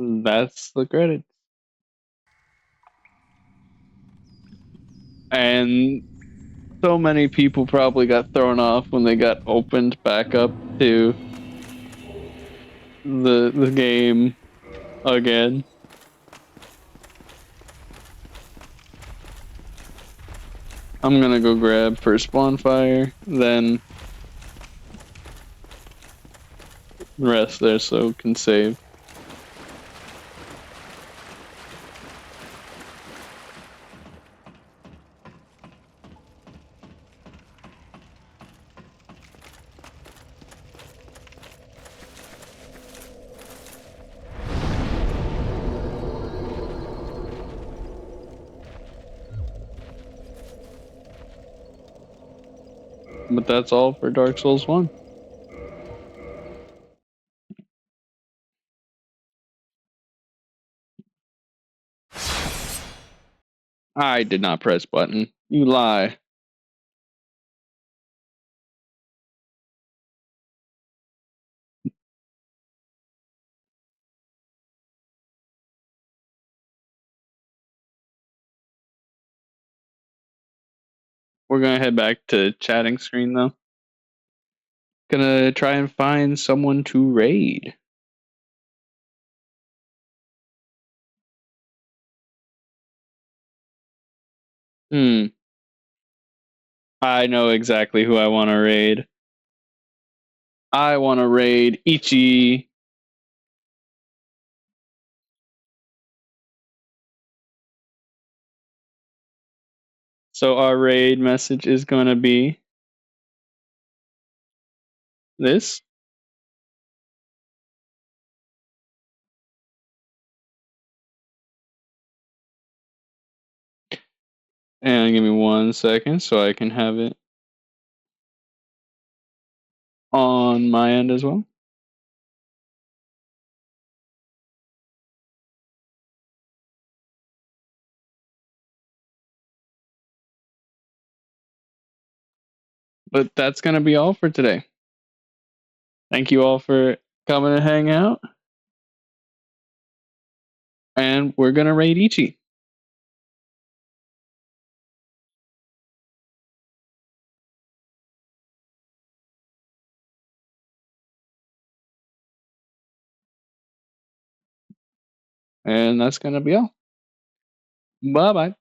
That's the credits. And so many people probably got thrown off when they got opened back up to the game again. I'm gonna go grab first bonfire, then rest there so can save. But that's all for Dark Souls 1. I did not press button. You lie. We're gonna head back to chatting screen though. Gonna try and find someone to raid. I know exactly who I want to raid. I want to raid Ichi. So our raid message is going to be this. And give me 1 second so I can have it on my end as well. But that's going to be all for today. Thank you all for coming to hang out. And we're going to raid Ichi. And that's going to be all. Bye-bye.